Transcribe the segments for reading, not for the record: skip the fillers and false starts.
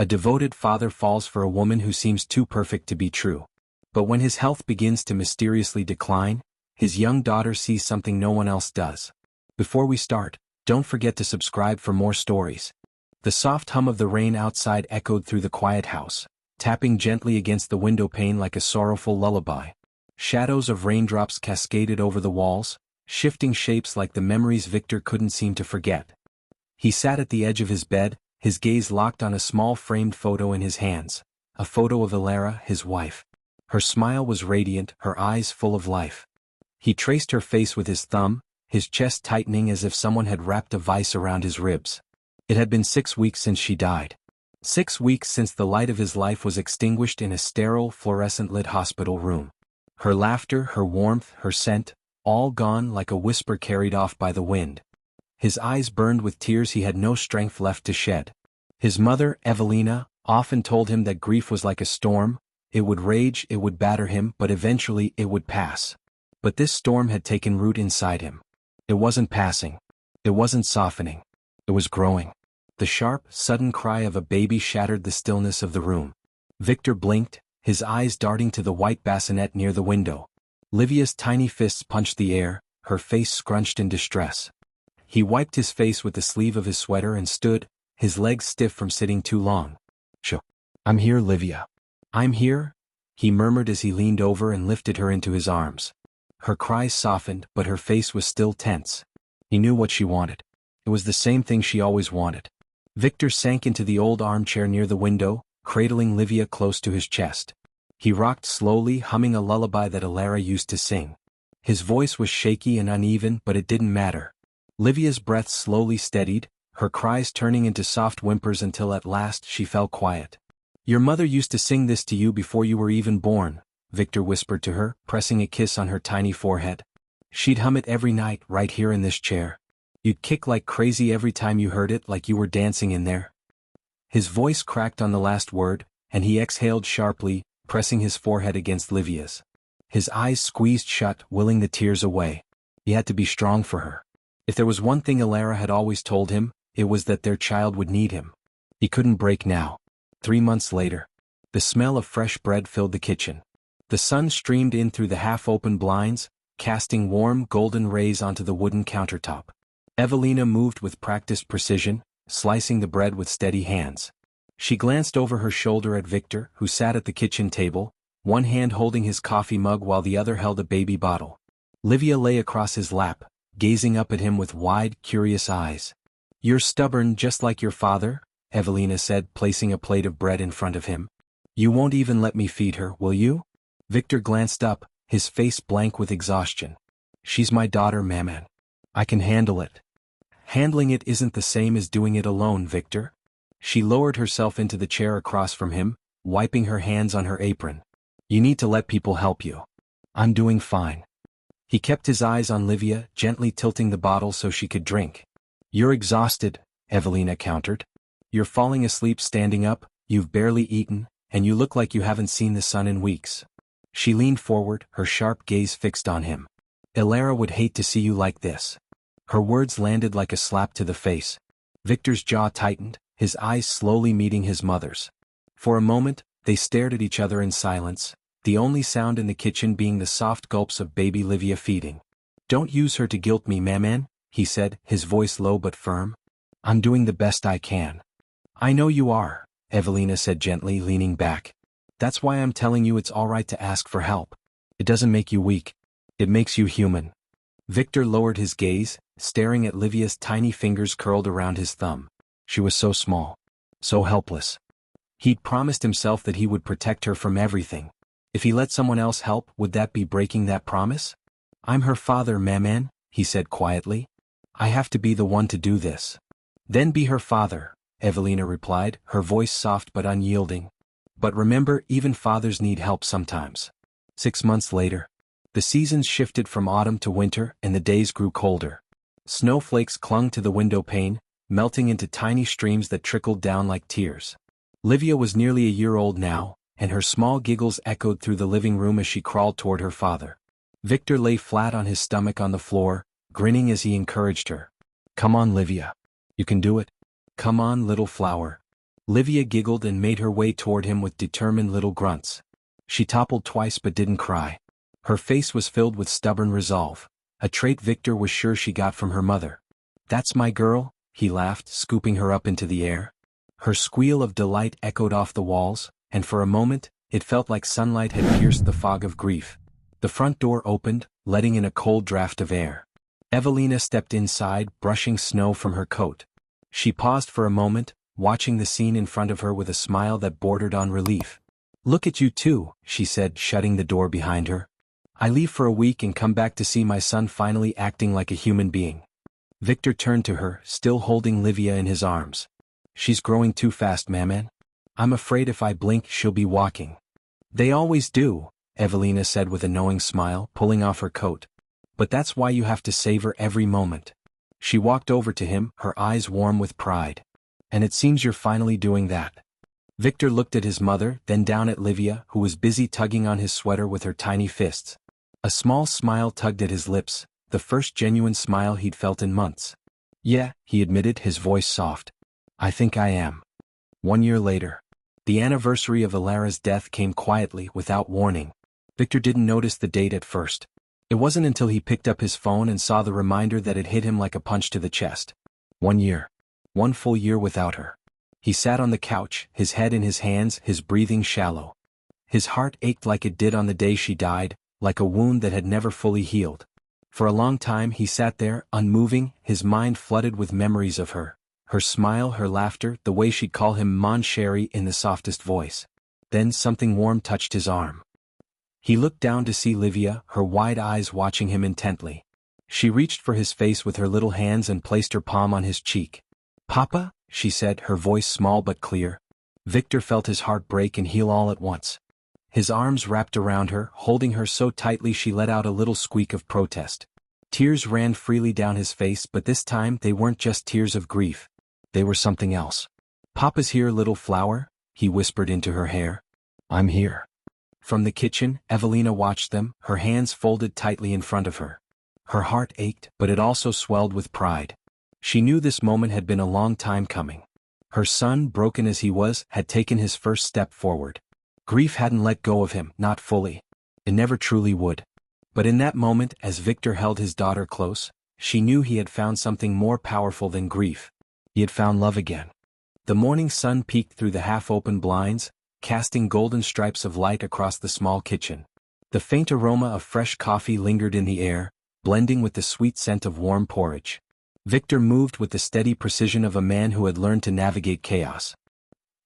A devoted father falls for a woman who seems too perfect to be true. But when his health begins to mysteriously decline, his young daughter sees something no one else does. Before we start, don't forget to subscribe for more stories. The soft hum of the rain outside echoed through the quiet house, tapping gently against the window pane like a sorrowful lullaby. Shadows of raindrops cascaded over the walls, shifting shapes like the memories Victor couldn't seem to forget. He sat at the edge of his bed, his gaze locked on a small framed photo in his hands, a photo of Ilara, his wife. Her smile was radiant, her eyes full of life. He traced her face with his thumb, his chest tightening as if someone had wrapped a vice around his ribs. It had been 6 weeks since she died. 6 weeks since the light of his life was extinguished in a sterile, fluorescent-lit hospital room. Her laughter, her warmth, her scent, all gone like a whisper carried off by the wind. His eyes burned with tears he had no strength left to shed. His mother, Evelina, often told him that grief was like a storm. It would rage, it would batter him, but eventually it would pass. But this storm had taken root inside him. It wasn't passing. It wasn't softening. It was growing. The sharp, sudden cry of a baby shattered the stillness of the room. Victor blinked, his eyes darting to the white bassinet near the window. Livia's tiny fists punched the air, her face scrunched in distress. He wiped his face with the sleeve of his sweater and stood, his legs stiff from sitting too long. "Shh. I'm here, Livia. I'm here," he murmured as he leaned over and lifted her into his arms. Her cries softened, but her face was still tense. He knew what she wanted. It was the same thing she always wanted. Victor sank into the old armchair near the window, cradling Livia close to his chest. He rocked slowly, humming a lullaby that Ilara used to sing. His voice was shaky and uneven, but it didn't matter. Livia's breath slowly steadied, her cries turning into soft whimpers until at last she fell quiet. "Your mother used to sing this to you before you were even born," Victor whispered to her, pressing a kiss on her tiny forehead. "She'd hum it every night, right here in this chair. You'd kick like crazy every time you heard it, like you were dancing in there." His voice cracked on the last word, and he exhaled sharply, pressing his forehead against Livia's. His eyes squeezed shut, willing the tears away. He had to be strong for her. If there was one thing Ilara had always told him, it was that their child would need him. He couldn't break now. 3 months later. The smell of fresh bread filled the kitchen. The sun streamed in through the half-open blinds, casting warm, golden rays onto the wooden countertop. Evelina moved with practiced precision, slicing the bread with steady hands. She glanced over her shoulder at Victor, who sat at the kitchen table, one hand holding his coffee mug while the other held a baby bottle. Livia lay across his lap, gazing up at him with wide, curious eyes. "You're stubborn just like your father," Evelina said, placing a plate of bread in front of him. "You won't even let me feed her, will you?" Victor glanced up, his face blank with exhaustion. "She's my daughter, Maman. I can handle it." "Handling it isn't the same as doing it alone, Victor." She lowered herself into the chair across from him, wiping her hands on her apron. "You need to let people help you. I'm doing fine." He kept his eyes on Livia, gently tilting the bottle so she could drink. "You're exhausted," Evelina countered. "You're falling asleep standing up, you've barely eaten, and you look like you haven't seen the sun in weeks." She leaned forward, her sharp gaze fixed on him. "Ilara would hate to see you like this." Her words landed like a slap to the face. Victor's jaw tightened, his eyes slowly meeting his mother's. For a moment, they stared at each other in silence, the only sound in the kitchen being the soft gulps of baby Livia feeding. "Don't use her to guilt me, Maman," he said, his voice low but firm. "I'm doing the best I can." "I know you are," Evelina said gently, leaning back. "That's why I'm telling you it's all right to ask for help. It doesn't make you weak. It makes you human." Victor lowered his gaze, staring at Livia's tiny fingers curled around his thumb. She was so small. So helpless. He'd promised himself that he would protect her from everything. If he let someone else help, would that be breaking that promise? "I'm her father, Maman," he said quietly. "I have to be the one to do this." "Then be her father," Evelina replied, her voice soft but unyielding. "But remember, even fathers need help sometimes." 6 months later. The seasons shifted from autumn to winter, and the days grew colder. Snowflakes clung to the window pane, melting into tiny streams that trickled down like tears. Livia was nearly a year old now, and her small giggles echoed through the living room as she crawled toward her father. Victor lay flat on his stomach on the floor, grinning as he encouraged her. "Come on, Livia. You can do it. Come on, little flower." Livia giggled and made her way toward him with determined little grunts. She toppled twice but didn't cry. Her face was filled with stubborn resolve, a trait Victor was sure she got from her mother. "That's my girl," he laughed, scooping her up into the air. Her squeal of delight echoed off the walls, and for a moment, it felt like sunlight had pierced the fog of grief. The front door opened, letting in a cold draft of air. Evelina stepped inside, brushing snow from her coat. She paused for a moment, watching the scene in front of her with a smile that bordered on relief. "Look at you two," she said, shutting the door behind her. "I leave for a week and come back to see my son finally acting like a human being." Victor turned to her, still holding Livia in his arms. "She's growing too fast, Maman. I'm afraid if I blink she'll be walking." "They always do," Evelina said with a knowing smile, pulling off her coat. "But that's why you have to savor every moment." She walked over to him, her eyes warm with pride. "And it seems you're finally doing that." Victor looked at his mother, then down at Livia, who was busy tugging on his sweater with her tiny fists. A small smile tugged at his lips, the first genuine smile he'd felt in months. "Yeah," he admitted, his voice soft. "I think I am." 1 year later. The anniversary of Ilara's death came quietly, without warning. Victor didn't notice the date at first. It wasn't until he picked up his phone and saw the reminder that it hit him like a punch to the chest. 1 year. 1 full year without her. He sat on the couch, his head in his hands, his breathing shallow. His heart ached like it did on the day she died, like a wound that had never fully healed. For a long time he sat there, unmoving, his mind flooded with memories of her. Her smile, her laughter, the way she'd call him Mon Chéri in the softest voice. Then something warm touched his arm. He looked down to see Livia, her wide eyes watching him intently. She reached for his face with her little hands and placed her palm on his cheek. "Papa?" she said, her voice small but clear. Victor felt his heart break and heal all at once. His arms wrapped around her, holding her so tightly she let out a little squeak of protest. Tears ran freely down his face, but this time they weren't just tears of grief. They were something else. "Papa's here, little flower," he whispered into her hair. "I'm here." From the kitchen, Evelina watched them, her hands folded tightly in front of her. Her heart ached, but it also swelled with pride. She knew this moment had been a long time coming. Her son, broken as he was, had taken his first step forward. Grief hadn't let go of him, not fully. It never truly would. But in that moment, as Victor held his daughter close, she knew he had found something more powerful than grief. He had found love again. The morning sun peeked through the half-open blinds, casting golden stripes of light across the small kitchen. The faint aroma of fresh coffee lingered in the air, blending with the sweet scent of warm porridge. Victor moved with the steady precision of a man who had learned to navigate chaos.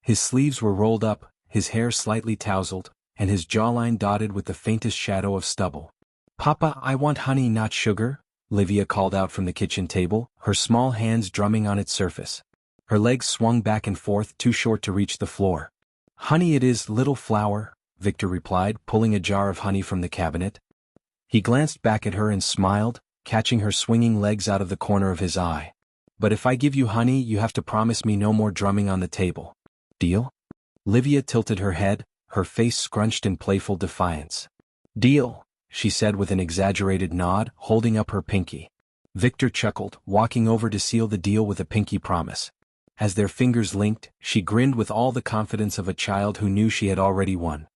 His sleeves were rolled up, his hair slightly tousled, and his jawline dotted with the faintest shadow of stubble. "Papa, I want honey, not sugar," Livia called out from the kitchen table, her small hands drumming on its surface. Her legs swung back and forth, too short to reach the floor. "Honey it is, little flower," Victor replied, pulling a jar of honey from the cabinet. He glanced back at her and smiled, catching her swinging legs out of the corner of his eye. "But if I give you honey, you have to promise me no more drumming on the table. Deal?" Livia tilted her head, her face scrunched in playful defiance. "Deal," she said with an exaggerated nod, holding up her pinky. Victor chuckled, walking over to seal the deal with a pinky promise. As their fingers linked, she grinned with all the confidence of a child who knew she had already won.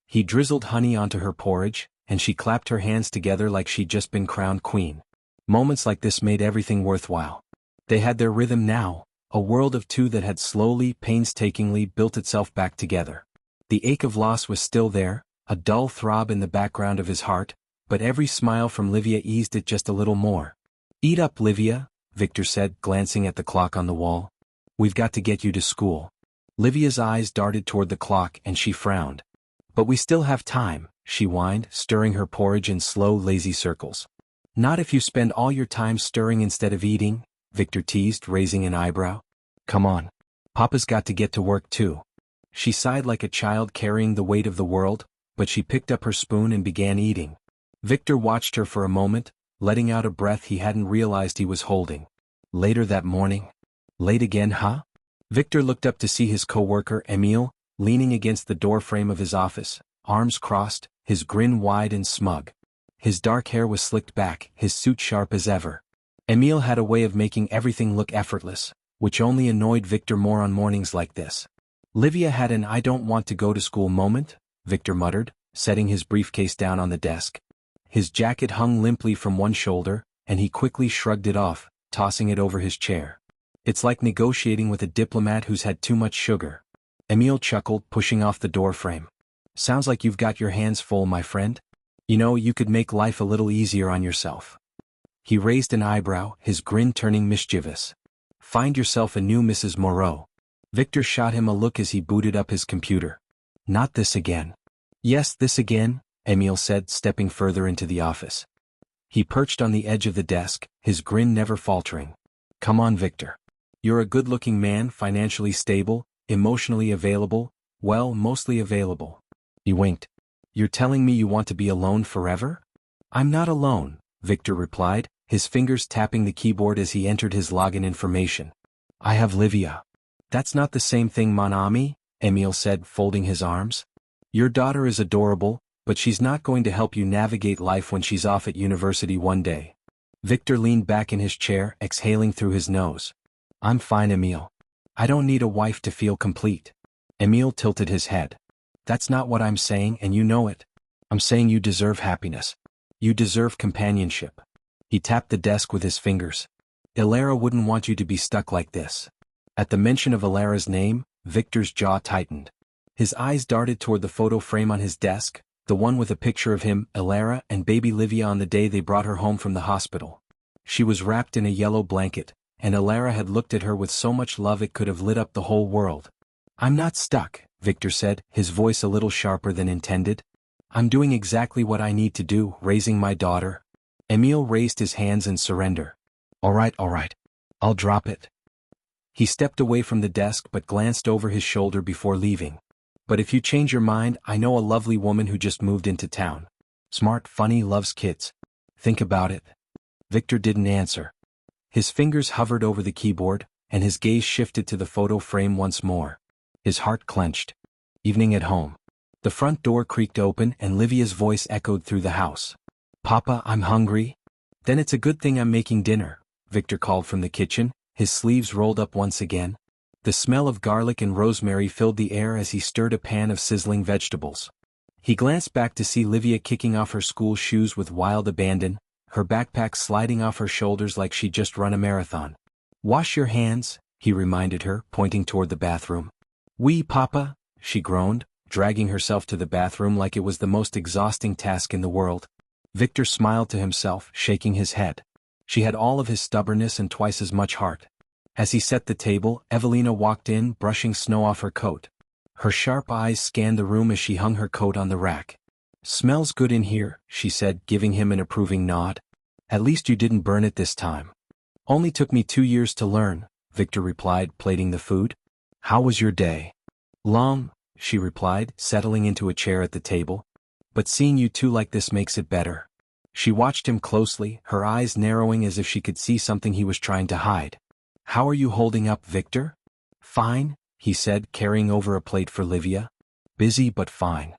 He drizzled honey onto her porridge, and she clapped her hands together like she'd just been crowned queen. Moments like this made everything worthwhile. They had their rhythm now, a world of two that had slowly, painstakingly built itself back together. The ache of loss was still there, a dull throb in the background of his heart, but every smile from Livia eased it just a little more. "Eat up, Livia," Victor said, glancing at the clock on the wall. "We've got to get you to school." Livia's eyes darted toward the clock and she frowned. "But we still have time," she whined, stirring her porridge in slow, lazy circles. "Not if you spend all your time stirring instead of eating," Victor teased, raising an eyebrow. "Come on. Papa's got to get to work too." She sighed like a child carrying the weight of the world, but she picked up her spoon and began eating. Victor watched her for a moment, letting out a breath he hadn't realized he was holding. Later that morning. "Late again, huh?" Victor looked up to see his co-worker, Emile, leaning against the doorframe of his office, arms crossed, his grin wide and smug. His dark hair was slicked back, his suit sharp as ever. Emile had a way of making everything look effortless, which only annoyed Victor more on mornings like this. Livia had an "I don't want to go to school" moment, Victor muttered, setting his briefcase down on the desk. His jacket hung limply from one shoulder, and he quickly shrugged it off, tossing it over his chair. It's like negotiating with a diplomat who's had too much sugar. Emil chuckled, pushing off the door frame. Sounds like you've got your hands full, my friend. You know, you could make life a little easier on yourself. He raised an eyebrow, his grin turning mischievous. Find yourself a new Mrs. Moreau. Victor shot him a look as he booted up his computer. Not this again. Yes, this again, Emil said, stepping further into the office. He perched on the edge of the desk, his grin never faltering. Come on, Victor. You're a good-looking man, financially stable, emotionally available, well, mostly available. He winked. You're telling me you want to be alone forever? I'm not alone, Victor replied, his fingers tapping the keyboard as he entered his login information. I have Livia. That's not the same thing, mon ami, Emil said, folding his arms. Your daughter is adorable, but she's not going to help you navigate life when she's off at university one day. Victor leaned back in his chair, exhaling through his nose. I'm fine, Emil. I don't need a wife to feel complete. Emil tilted his head. That's not what I'm saying, and you know it. I'm saying you deserve happiness. You deserve companionship. He tapped the desk with his fingers. Ilara wouldn't want you to be stuck like this. At the mention of Ilara's name, Victor's jaw tightened. His eyes darted toward the photo frame on his desk, the one with a picture of him, Ilara, and baby Livia on the day they brought her home from the hospital. She was wrapped in a yellow blanket, and Ilara had looked at her with so much love it could have lit up the whole world. I'm not stuck, Victor said, his voice a little sharper than intended. I'm doing exactly what I need to do, raising my daughter. Emil raised his hands in surrender. All right. I'll drop it. He stepped away from the desk but glanced over his shoulder before leaving. But if you change your mind, I know a lovely woman who just moved into town. Smart, funny, loves kids. Think about it. Victor didn't answer. His fingers hovered over the keyboard, and his gaze shifted to the photo frame once more. His heart clenched. Evening at home. The front door creaked open and Livia's voice echoed through the house. Papa, I'm hungry. Then it's a good thing I'm making dinner, Victor called from the kitchen, his sleeves rolled up once again. The smell of garlic and rosemary filled the air as he stirred a pan of sizzling vegetables. He glanced back to see Livia kicking off her school shoes with wild abandon, her backpack sliding off her shoulders like she'd just run a marathon. Wash your hands, he reminded her, pointing toward the bathroom. Oui, Papa, she groaned, dragging herself to the bathroom like it was the most exhausting task in the world. Victor smiled to himself, shaking his head. She had all of his stubbornness and twice as much heart. As he set the table, Evelina walked in, brushing snow off her coat. Her sharp eyes scanned the room as she hung her coat on the rack. Smells good in here, she said, giving him an approving nod. At least you didn't burn it this time. Only took me 2 years to learn, Victor replied, plating the food. How was your day? Long, she replied, settling into a chair at the table. But seeing you two like this makes it better. She watched him closely, her eyes narrowing as if she could see something he was trying to hide. How are you holding up, Victor? Fine, he said, carrying over a plate for Livia. Busy but fine.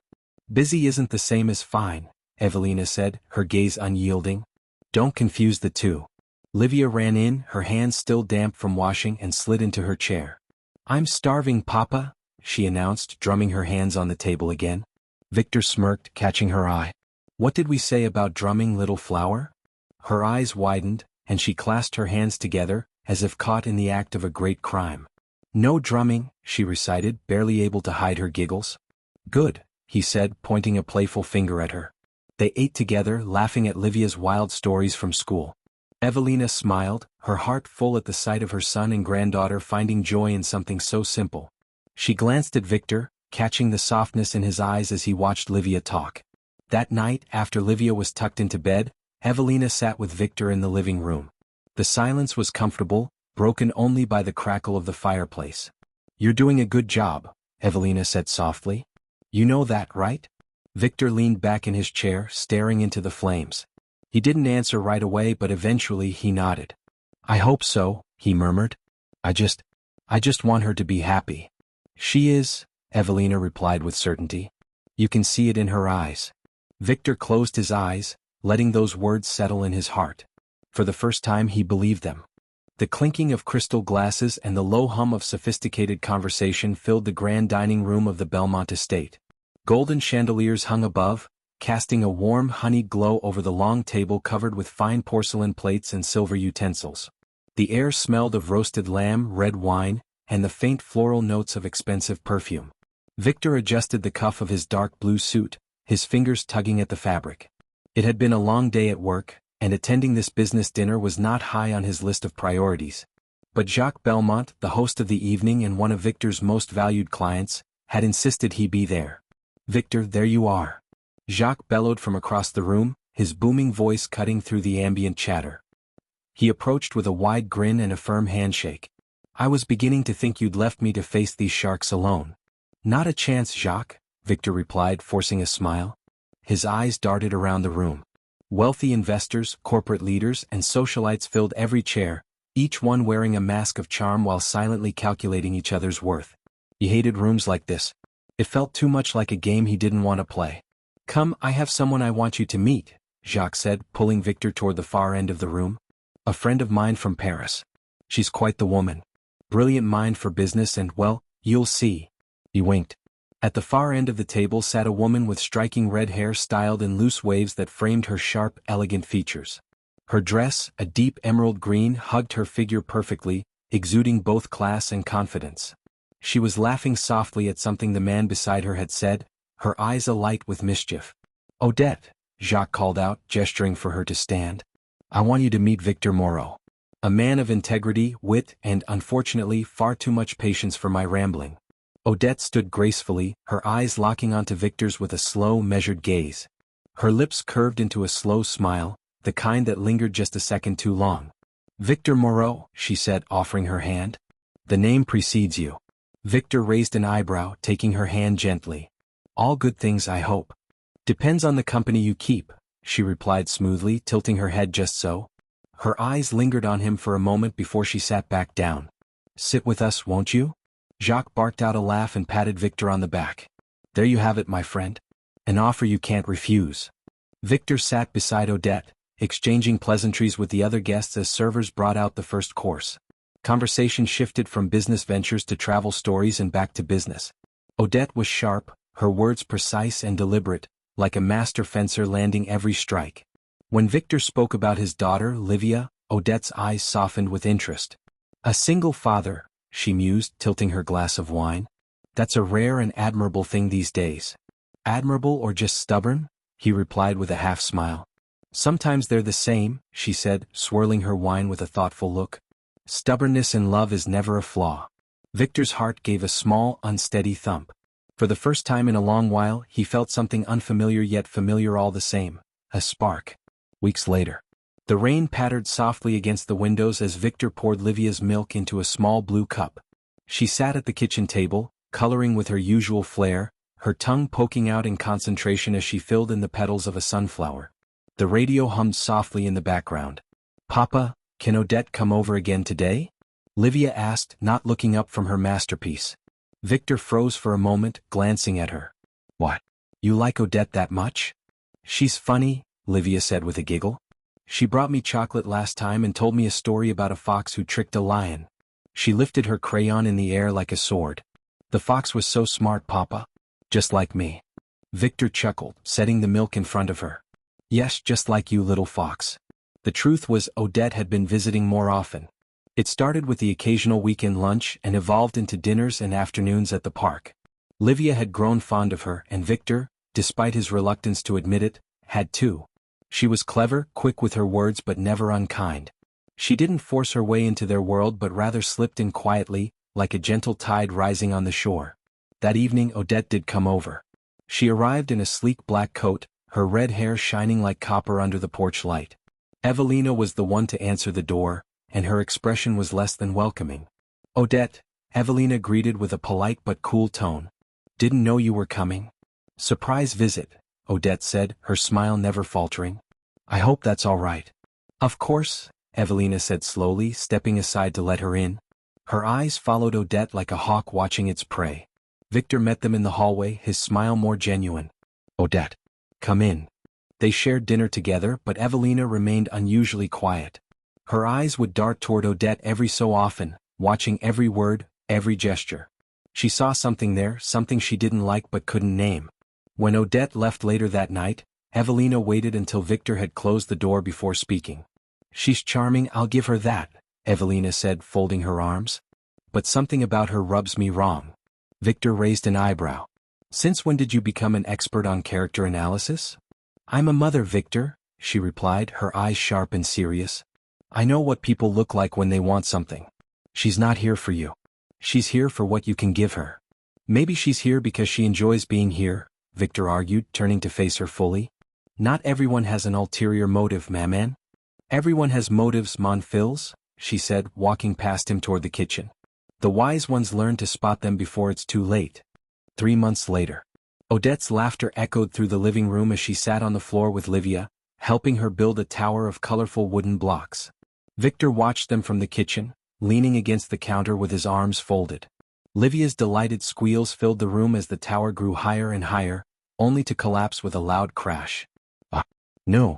Busy isn't the same as fine, Evelina said, her gaze unyielding. Don't confuse the two. Livia ran in, her hands still damp from washing, and slid into her chair. I'm starving, Papa, she announced, drumming her hands on the table again. Victor smirked, catching her eye. What did we say about drumming, little flower? Her eyes widened, and she clasped her hands together, as if caught in the act of a great crime. No drumming, she recited, barely able to hide her giggles. Good, he said, pointing a playful finger at her. They ate together, laughing at Livia's wild stories from school. Evelina smiled, her heart full at the sight of her son and granddaughter finding joy in something so simple. She glanced at Victor, catching the softness in his eyes as he watched Livia talk. That night, after Livia was tucked into bed, Evelina sat with Victor in the living room. The silence was comfortable, broken only by the crackle of the fireplace. You're doing a good job, Evelina said softly. You know that, right? Victor leaned back in his chair, staring into the flames. He didn't answer right away, but eventually he nodded. I hope so, he murmured. I just want her to be happy. She is, Evelina replied with certainty. You can see it in her eyes. Victor closed his eyes, letting those words settle in his heart. For the first time he believed them. The clinking of crystal glasses and the low hum of sophisticated conversation filled the grand dining room of the Belmont estate. Golden chandeliers hung above, casting a warm honeyed glow over the long table covered with fine porcelain plates and silver utensils. The air smelled of roasted lamb, red wine, and the faint floral notes of expensive perfume. Victor adjusted the cuff of his dark blue suit, his fingers tugging at the fabric. It had been a long day at work, and attending this business dinner was not high on his list of priorities. But Jacques Belmont, the host of the evening and one of Victor's most valued clients, had insisted he be there. "Victor, there you are," Jacques bellowed from across the room, his booming voice cutting through the ambient chatter. He approached with a wide grin and a firm handshake. "I was beginning to think you'd left me to face these sharks alone." "Not a chance, Jacques," Victor replied, forcing a smile. His eyes darted around the room. Wealthy investors, corporate leaders, and socialites filled every chair, each one wearing a mask of charm while silently calculating each other's worth. He hated rooms like this. It felt too much like a game he didn't want to play. "Come, I have someone I want you to meet," Jacques said, pulling Victor toward the far end of the room. "A friend of mine from Paris. She's quite the woman. Brilliant mind for business and, well, you'll see." He winked. At the far end of the table sat a woman with striking red hair styled in loose waves that framed her sharp, elegant features. Her dress, a deep emerald green, hugged her figure perfectly, exuding both class and confidence. She was laughing softly at something the man beside her had said, her eyes alight with mischief. "Odette," Jacques called out, gesturing for her to stand. "I want you to meet Victor Moreau. A man of integrity, wit, and, unfortunately, far too much patience for my rambling." Odette stood gracefully, her eyes locking onto Victor's with a slow, measured gaze. Her lips curved into a slow smile, the kind that lingered just a second too long. "Victor Moreau," she said, offering her hand. "The name precedes you." Victor raised an eyebrow, taking her hand gently. "All good things, I hope." "Depends on the company you keep," she replied smoothly, tilting her head just so. Her eyes lingered on him for a moment before she sat back down. "Sit with us, won't you?" Jacques barked out a laugh and patted Victor on the back. "There you have it, my friend. An offer you can't refuse." Victor sat beside Odette, exchanging pleasantries with the other guests as servers brought out the first course. Conversation shifted from business ventures to travel stories and back to business. Odette was sharp, her words precise and deliberate, like a master fencer landing every strike. When Victor spoke about his daughter, Livia, Odette's eyes softened with interest. "A single father," she mused, tilting her glass of wine. "That's a rare and admirable thing these days." "Admirable or just stubborn?" he replied with a half smile. "Sometimes they're the same," she said, swirling her wine with a thoughtful look. "Stubbornness in love is never a flaw." Victor's heart gave a small, unsteady thump. For the first time in a long while, he felt something unfamiliar yet familiar all the same, a spark. Weeks later, the rain pattered softly against the windows as Victor poured Livia's milk into a small blue cup. She sat at the kitchen table, coloring with her usual flair, her tongue poking out in concentration as she filled in the petals of a sunflower. The radio hummed softly in the background. "Papa, can Odette come over again today?" Livia asked, not looking up from her masterpiece. Victor froze for a moment, glancing at her. "What? You like Odette that much?" "She's funny," Livia said with a giggle. "She brought me chocolate last time and told me a story about a fox who tricked a lion." She lifted her crayon in the air like a sword. "The fox was so smart, Papa. Just like me." Victor chuckled, setting the milk in front of her. "Yes, just like you, little fox." The truth was Odette had been visiting more often. It started with the occasional weekend lunch and evolved into dinners and afternoons at the park. Livia had grown fond of her, and Victor, despite his reluctance to admit it, had too. She was clever, quick with her words but never unkind. She didn't force her way into their world but rather slipped in quietly, like a gentle tide rising on the shore. That evening Odette did come over. She arrived in a sleek black coat, her red hair shining like copper under the porch light. Evelina was the one to answer the door, and her expression was less than welcoming. "Odette," Evelina greeted with a polite but cool tone. "Didn't know you were coming." "Surprise visit," Odette said, her smile never faltering. "I hope that's all right." "Of course," Evelina said slowly, stepping aside to let her in. Her eyes followed Odette like a hawk watching its prey. Victor met them in the hallway, his smile more genuine. "Odette, come in." They shared dinner together, but Evelina remained unusually quiet. Her eyes would dart toward Odette every so often, watching every word, every gesture. She saw something there, something she didn't like but couldn't name. When Odette left later that night, Evelina waited until Victor had closed the door before speaking. "She's charming, I'll give her that," Evelina said, folding her arms. "But something about her rubs me wrong." Victor raised an eyebrow. "Since when did you become an expert on character analysis?" "I'm a mother, Victor," she replied, her eyes sharp and serious. "I know what people look like when they want something. She's not here for you. She's here for what you can give her." "Maybe she's here because she enjoys being here," Victor argued, turning to face her fully. "Not everyone has an ulterior motive, maman." "Everyone has motives, mon fils," she said, walking past him toward the kitchen. "The wise ones learn to spot them before it's too late." 3 months later. Odette's laughter echoed through the living room as she sat on the floor with Livia, helping her build a tower of colorful wooden blocks. Victor watched them from the kitchen, leaning against the counter with his arms folded. Livia's delighted squeals filled the room as the tower grew higher and higher, only to collapse with a loud crash. "Ah, no!"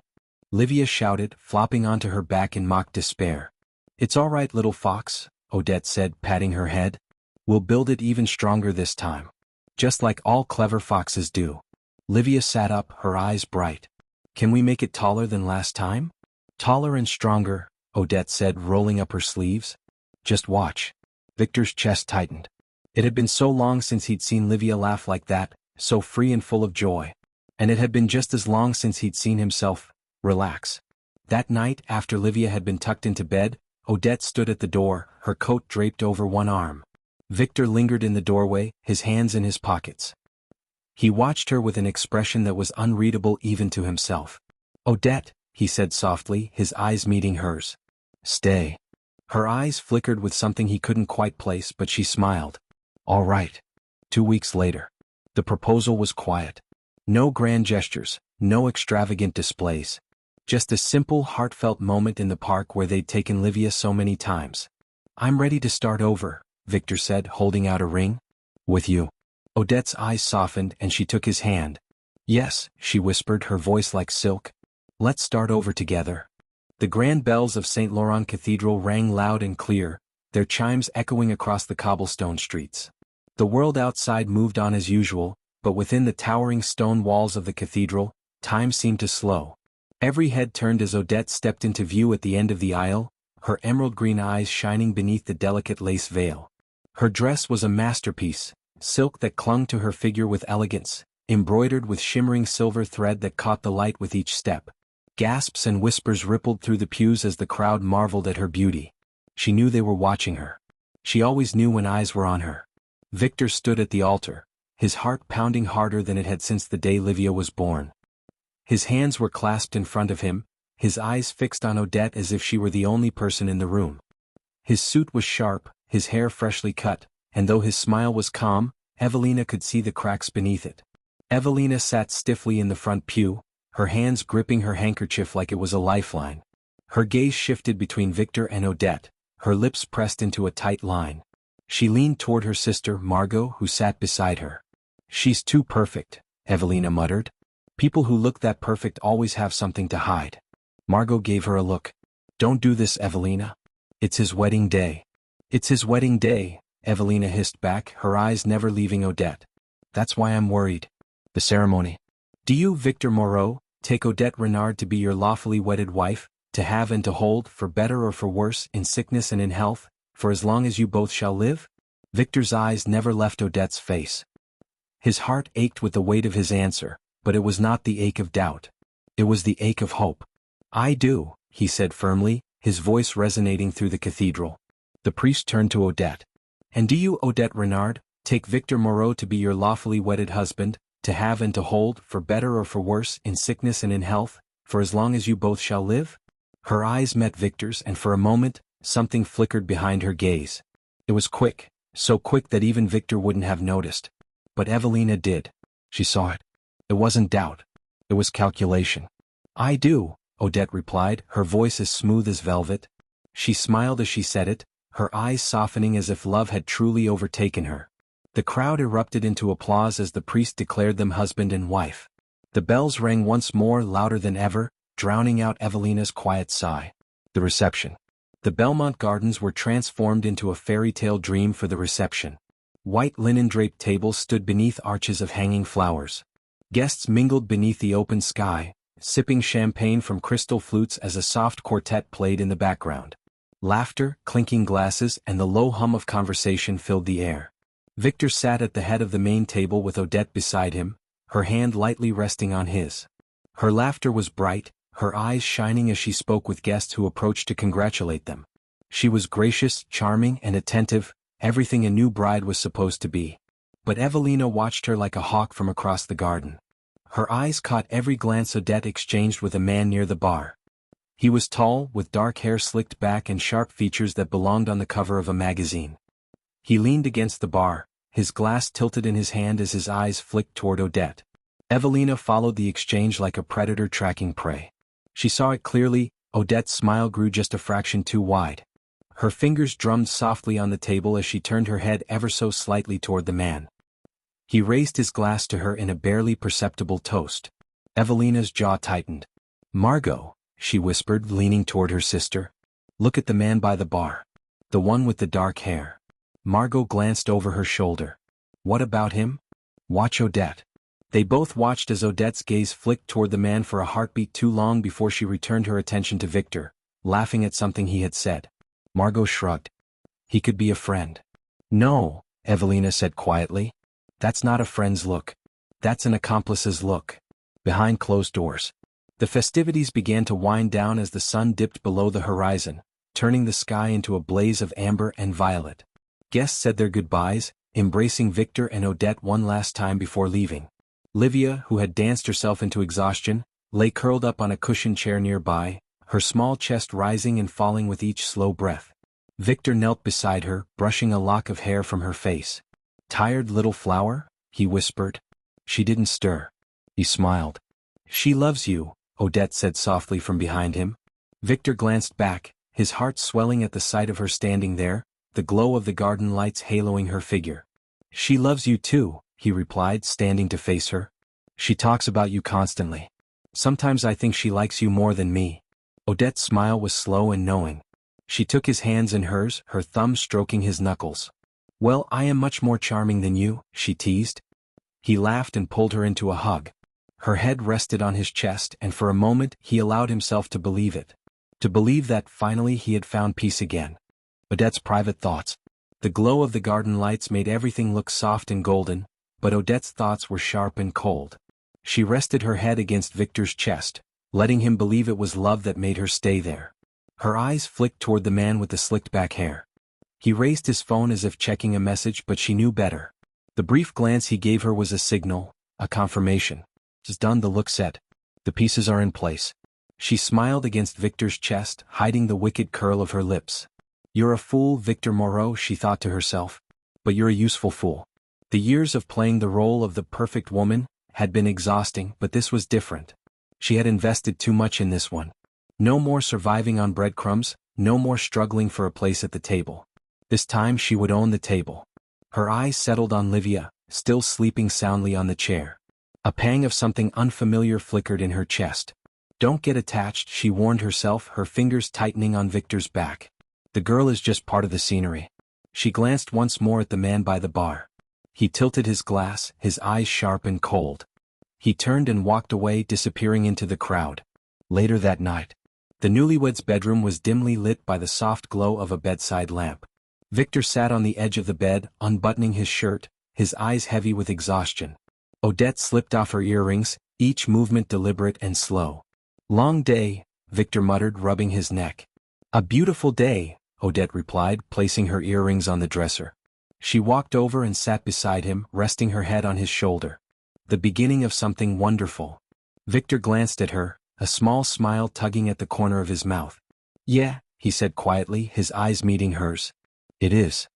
Livia shouted, flopping onto her back in mock despair. "It's all right, little fox," Odette said, patting her head. "We'll build it even stronger this time. Just like all clever foxes do." Livia sat up, her eyes bright. "Can we make it taller than last time?" "Taller and stronger," Odette said, rolling up her sleeves. "Just watch." Victor's chest tightened. It had been so long since he'd seen Livia laugh like that, so free and full of joy. And it had been just as long since he'd seen himself relax. That night, after Livia had been tucked into bed, Odette stood at the door, her coat draped over one arm. Victor lingered in the doorway, his hands in his pockets. He watched her with an expression that was unreadable even to himself. "Odette," he said softly, his eyes meeting hers. "Stay." Her eyes flickered with something he couldn't quite place, but she smiled. "All right." 2 weeks later. The proposal was quiet. No grand gestures, no extravagant displays. Just a simple, heartfelt moment in the park where they'd taken Livia so many times. "I'm ready to start over," Victor said, holding out a ring. "With you." Odette's eyes softened and she took his hand. "Yes," she whispered, her voice like silk. "Let's start over together." The grand bells of St. Laurent Cathedral rang loud and clear, their chimes echoing across the cobblestone streets. The world outside moved on as usual, but within the towering stone walls of the cathedral, time seemed to slow. Every head turned as Odette stepped into view at the end of the aisle, her emerald green eyes shining beneath the delicate lace veil. Her dress was a masterpiece, silk that clung to her figure with elegance, embroidered with shimmering silver thread that caught the light with each step. Gasps and whispers rippled through the pews as the crowd marveled at her beauty. She knew they were watching her. She always knew when eyes were on her. Victor stood at the altar, his heart pounding harder than it had since the day Livia was born. His hands were clasped in front of him, his eyes fixed on Odette as if she were the only person in the room. His suit was sharp, his hair freshly cut, and though his smile was calm, Evelina could see the cracks beneath it. Evelina sat stiffly in the front pew, her hands gripping her handkerchief like it was a lifeline. Her gaze shifted between Victor and Odette, her lips pressed into a tight line. She leaned toward her sister, Margot, who sat beside her. "She's too perfect," Evelina muttered. "People who look that perfect always have something to hide." Margot gave her a look. "Don't do this, Evelina. It's his wedding day." "It's his wedding day," Evelina hissed back, her eyes never leaving Odette. "That's why I'm worried." "The ceremony. Do you, Victor Moreau, take Odette Renard to be your lawfully wedded wife, to have and to hold, for better or for worse, in sickness and in health, for as long as you both shall live?" Victor's eyes never left Odette's face. His heart ached with the weight of his answer, but it was not the ache of doubt. It was the ache of hope. "I do," he said firmly, his voice resonating through the cathedral. The priest turned to Odette. "And do you, Odette Renard, take Victor Moreau to be your lawfully wedded husband, to have and to hold, for better or for worse, in sickness and in health, for as long as you both shall live?" Her eyes met Victor's, and for a moment, something flickered behind her gaze. It was quick, so quick that even Victor wouldn't have noticed. But Evelina did. She saw it. It wasn't doubt. It was calculation. "I do," Odette replied, her voice as smooth as velvet. She smiled as she said it, her eyes softening as if love had truly overtaken her. The crowd erupted into applause as the priest declared them husband and wife. The bells rang once more, louder than ever, drowning out Evelina's quiet sigh. The reception. The Belmont Gardens were transformed into a fairy tale dream for the reception. White linen-draped tables stood beneath arches of hanging flowers. Guests mingled beneath the open sky, sipping champagne from crystal flutes as a soft quartet played in the background. Laughter, clinking glasses, and the low hum of conversation filled the air. Victor sat at the head of the main table with Odette beside him, her hand lightly resting on his. Her laughter was bright, her eyes shining as she spoke with guests who approached to congratulate them. She was gracious, charming, and attentive, everything a new bride was supposed to be. But Evelina watched her like a hawk from across the garden. Her eyes caught every glance Odette exchanged with a man near the bar. He was tall, with dark hair slicked back and sharp features that belonged on the cover of a magazine. He leaned against the bar, his glass tilted in his hand as his eyes flicked toward Odette. Evelina followed the exchange like a predator tracking prey. She saw it clearly, Odette's smile grew just a fraction too wide. Her fingers drummed softly on the table as she turned her head ever so slightly toward the man. He raised his glass to her in a barely perceptible toast. Evelina's jaw tightened. "Margot," she whispered, leaning toward her sister. "Look at the man by the bar. The one with the dark hair." Margot glanced over her shoulder. "What about him?" "Watch Odette." They both watched as Odette's gaze flicked toward the man for a heartbeat too long before she returned her attention to Victor, laughing at something he had said. Margot shrugged. "He could be a friend." "No," Evelina said quietly. "That's not a friend's look. That's an accomplice's look." Behind closed doors. The festivities began to wind down as the sun dipped below the horizon, turning the sky into a blaze of amber and violet. Guests said their goodbyes, embracing Victor and Odette one last time before leaving. Livia, who had danced herself into exhaustion, lay curled up on a cushioned chair nearby, her small chest rising and falling with each slow breath. Victor knelt beside her, brushing a lock of hair from her face. "Tired little flower?" he whispered. She didn't stir. He smiled. "She loves you," Odette said softly from behind him. Victor glanced back, his heart swelling at the sight of her standing there, the glow of the garden lights haloing her figure. "She loves you too," he replied, standing to face her. "She talks about you constantly. Sometimes I think she likes you more than me." Odette's smile was slow and knowing. She took his hands in hers, her thumb stroking his knuckles. "Well, I am much more charming than you," she teased. He laughed and pulled her into a hug. Her head rested on his chest, and for a moment he allowed himself to believe it. To believe that finally he had found peace again. Odette's private thoughts. The glow of the garden lights made everything look soft and golden, but Odette's thoughts were sharp and cold. She rested her head against Victor's chest, letting him believe it was love that made her stay there. Her eyes flicked toward the man with the slicked back hair. He raised his phone as if checking a message, but she knew better. The brief glance he gave her was a signal, a confirmation. "It's done," the look said. "The pieces are in place." She smiled against Victor's chest, hiding the wicked curl of her lips. "You're a fool, Victor Moreau," she thought to herself. "But you're a useful fool." The years of playing the role of the perfect woman had been exhausting, but this was different. She had invested too much in this one. No more surviving on breadcrumbs, no more struggling for a place at the table. This time she would own the table. Her eyes settled on Livia, still sleeping soundly on the chair. A pang of something unfamiliar flickered in her chest. "Don't get attached," she warned herself, her fingers tightening on Victor's back. "The girl is just part of the scenery." She glanced once more at the man by the bar. He tilted his glass, his eyes sharp and cold. He turned and walked away, disappearing into the crowd. Later that night, the newlyweds' bedroom was dimly lit by the soft glow of a bedside lamp. Victor sat on the edge of the bed, unbuttoning his shirt, his eyes heavy with exhaustion. Odette slipped off her earrings, each movement deliberate and slow. "Long day," Victor muttered, rubbing his neck. "A beautiful day," Odette replied, placing her earrings on the dresser. She walked over and sat beside him, resting her head on his shoulder. The beginning of something wonderful. Victor glanced at her, a small smile tugging at the corner of his mouth. "Yeah," he said quietly, his eyes meeting hers. "It is."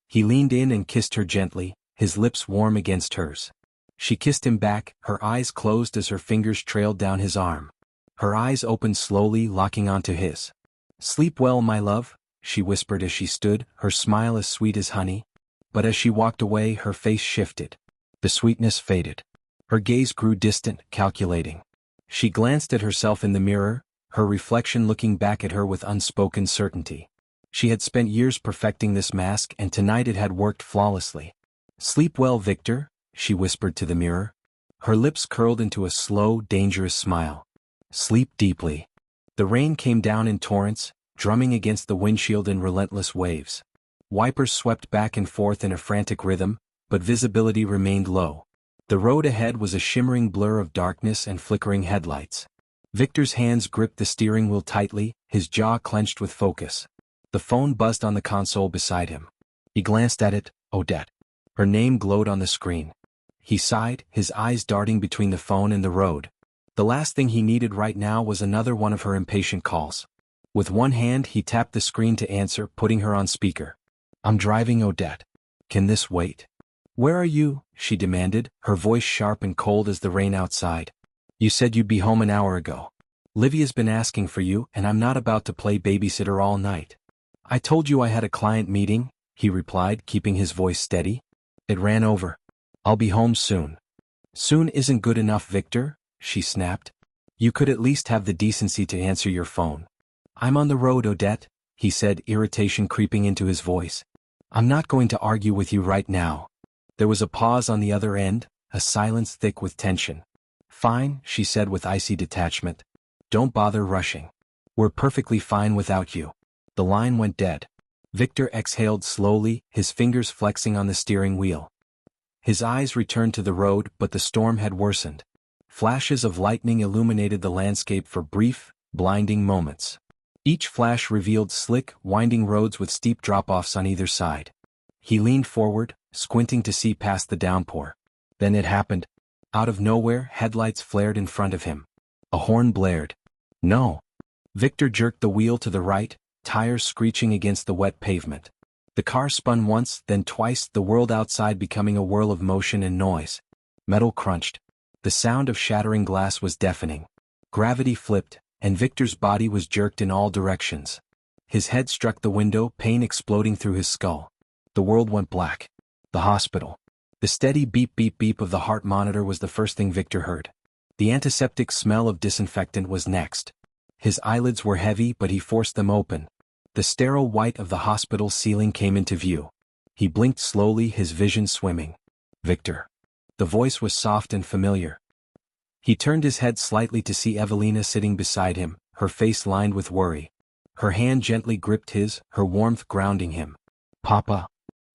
He leaned in and kissed her gently, his lips warm against hers. She kissed him back, her eyes closed as her fingers trailed down his arm. Her eyes opened slowly, locking onto his. "Sleep well, my love," she whispered as she stood, her smile as sweet as honey. But as she walked away, her face shifted. The sweetness faded. Her gaze grew distant, calculating. She glanced at herself in the mirror, her reflection looking back at her with unspoken certainty. She had spent years perfecting this mask and tonight it had worked flawlessly. "Sleep well, Victor," she whispered to the mirror. Her lips curled into a slow, dangerous smile. "Sleep deeply." The rain came down in torrents, drumming against the windshield in relentless waves. Wipers swept back and forth in a frantic rhythm, but visibility remained low. The road ahead was a shimmering blur of darkness and flickering headlights. Victor's hands gripped the steering wheel tightly, his jaw clenched with focus. The phone buzzed on the console beside him. He glanced at it. Odette. Her name glowed on the screen. He sighed, his eyes darting between the phone and the road. The last thing he needed right now was another one of her impatient calls. With one hand he tapped the screen to answer, putting her on speaker. "I'm driving, Odette. Can this wait?" "Where are you?" she demanded, her voice sharp and cold as the rain outside. "You said you'd be home an hour ago. Livia's been asking for you and I'm not about to play babysitter all night." "I told you I had a client meeting," he replied, keeping his voice steady. "It ran over. I'll be home soon." "Soon isn't good enough, Victor," she snapped. "You could at least have the decency to answer your phone." "I'm on the road, Odette," he said, irritation creeping into his voice. "I'm not going to argue with you right now." There was a pause on the other end, a silence thick with tension. "Fine," she said with icy detachment. "Don't bother rushing. We're perfectly fine without you." The line went dead. Victor exhaled slowly, his fingers flexing on the steering wheel. His eyes returned to the road, but the storm had worsened. Flashes of lightning illuminated the landscape for brief, blinding moments. Each flash revealed slick, winding roads with steep drop-offs on either side. He leaned forward, squinting to see past the downpour. Then it happened. Out of nowhere, headlights flared in front of him. A horn blared. "No." Victor jerked the wheel to the right, tires screeching against the wet pavement. The car spun once, then twice, the world outside becoming a whirl of motion and noise. Metal crunched. The sound of shattering glass was deafening. Gravity flipped, and Victor's body was jerked in all directions. His head struck the window, pain exploding through his skull. The world went black. The hospital. The steady beep beep beep of the heart monitor was the first thing Victor heard. The antiseptic smell of disinfectant was next. His eyelids were heavy, but he forced them open. The sterile white of the hospital ceiling came into view. He blinked slowly, his vision swimming. "Victor." The voice was soft and familiar. He turned his head slightly to see Evelina sitting beside him, her face lined with worry. Her hand gently gripped his, her warmth grounding him. "Papa."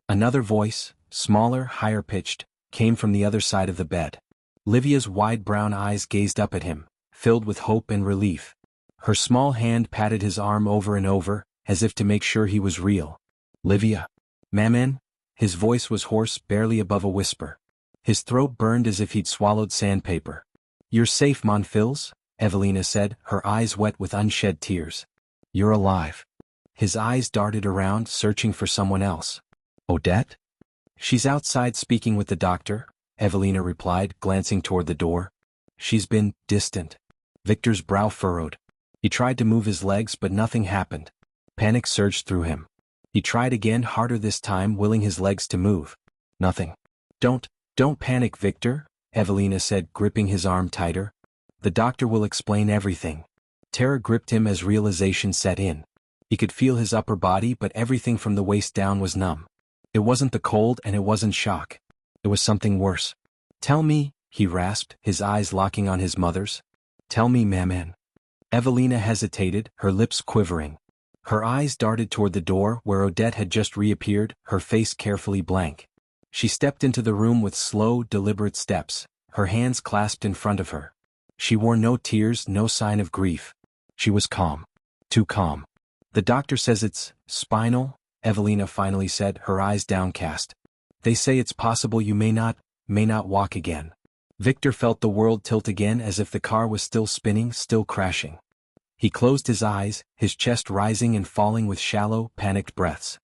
Another voice, smaller, higher-pitched, came from the other side of the bed. Livia's wide brown eyes gazed up at him, filled with hope and relief. Her small hand patted his arm over and over, as if to make sure he was real. "Livia." "Maman?" His voice was hoarse, barely above a whisper. His throat burned as if he'd swallowed sandpaper. "You're safe, Mon Fils," Evelina said, her eyes wet with unshed tears. "You're alive." His eyes darted around, searching for someone else. "Odette?" "She's outside speaking with the doctor," Evelina replied, glancing toward the door. "She's been distant." Victor's brow furrowed. He tried to move his legs, but nothing happened. Panic surged through him. He tried again, harder this time, willing his legs to move. Nothing. Don't panic, Victor," Evelina said, gripping his arm tighter. "The doctor will explain everything." Terror gripped him as realization set in. He could feel his upper body, but everything from the waist down was numb. It wasn't the cold and it wasn't shock. It was something worse. "Tell me," he rasped, his eyes locking on his mother's. "Tell me, Maman." Evelina hesitated, her lips quivering. Her eyes darted toward the door, where Odette had just reappeared, her face carefully blank. She stepped into the room with slow, deliberate steps, her hands clasped in front of her. She wore no tears, no sign of grief. She was calm. Too calm. "The doctor says it's spinal," Evelina finally said, her eyes downcast. "They say it's possible you may not walk again." Victor felt the world tilt again, as if the car was still spinning, still crashing. He closed his eyes, his chest rising and falling with shallow, panicked breaths.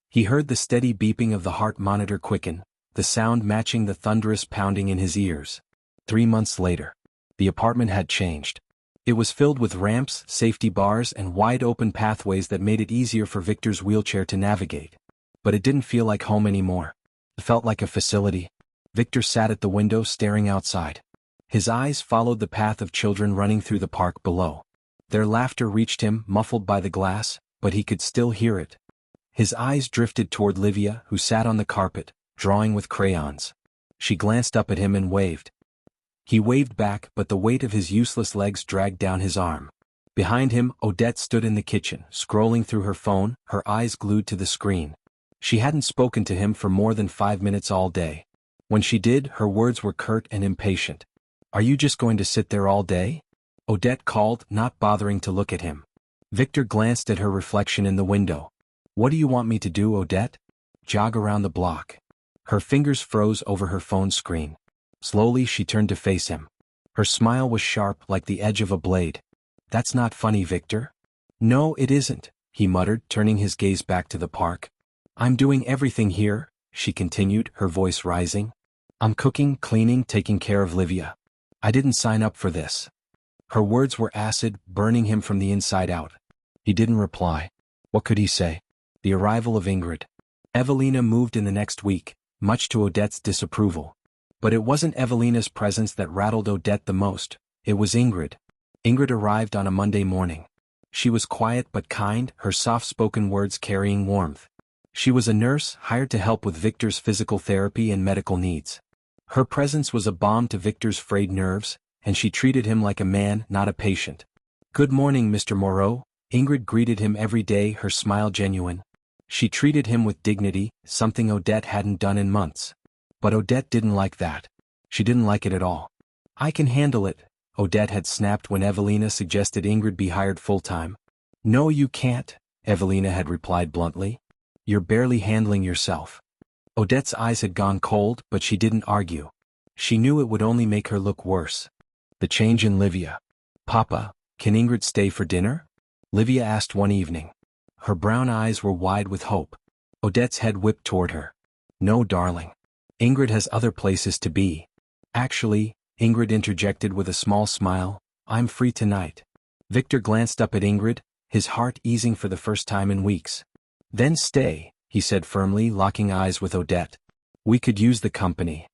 He heard the steady beeping of the heart monitor quicken, the sound matching the thunderous pounding in his ears. 3 months later. The apartment had changed. It was filled with ramps, safety bars, and wide-open pathways that made it easier for Victor's wheelchair to navigate. But it didn't feel like home anymore. It felt like a facility. Victor sat at the window, staring outside. His eyes followed the path of children running through the park below. Their laughter reached him, muffled by the glass, but he could still hear it. His eyes drifted toward Livia, who sat on the carpet, drawing with crayons. She glanced up at him and waved. He waved back, but the weight of his useless legs dragged down his arm. Behind him, Odette stood in the kitchen, scrolling through her phone, her eyes glued to the screen. She hadn't spoken to him for more than 5 minutes all day. When she did, her words were curt and impatient. "Are you just going to sit there all day?" Odette called, not bothering to look at him. Victor glanced at her reflection in the window. "What do you want me to do, Odette?" "Jog around the block." Her fingers froze over her phone screen. Slowly she turned to face him. Her smile was sharp like the edge of a blade. "That's not funny, Victor." "No, it isn't," he muttered, turning his gaze back to the park. "I'm doing everything here," she continued, her voice rising. "I'm cooking, cleaning, taking care of Livia. I didn't sign up for this." Her words were acid, burning him from the inside out. He didn't reply. What could he say? The arrival of Ingrid. Evelina moved in the next week, much to Odette's disapproval. But it wasn't Evelina's presence that rattled Odette the most, it was Ingrid. Ingrid arrived on a Monday morning. She was quiet but kind, her soft-spoken words carrying warmth. She was a nurse, hired to help with Victor's physical therapy and medical needs. Her presence was a balm to Victor's frayed nerves, and she treated him like a man, not a patient. "Good morning, Mr. Moreau," Ingrid greeted him every day, her smile genuine. She treated him with dignity, something Odette hadn't done in months. But Odette didn't like that. She didn't like it at all. "I can handle it," Odette had snapped when Evelina suggested Ingrid be hired full-time. "No, you can't," Evelina had replied bluntly. "You're barely handling yourself." Odette's eyes had gone cold, but she didn't argue. She knew it would only make her look worse. The change in Livia. "Papa, can Ingrid stay for dinner?" Livia asked one evening. Her brown eyes were wide with hope. Odette's head whipped toward her. "No, darling. Ingrid has other places to be." "Actually," Ingrid interjected with a small smile, "I'm free tonight." Victor glanced up at Ingrid, his heart easing for the first time in weeks. "Then stay," he said firmly, locking eyes with Odette. "We could use the company."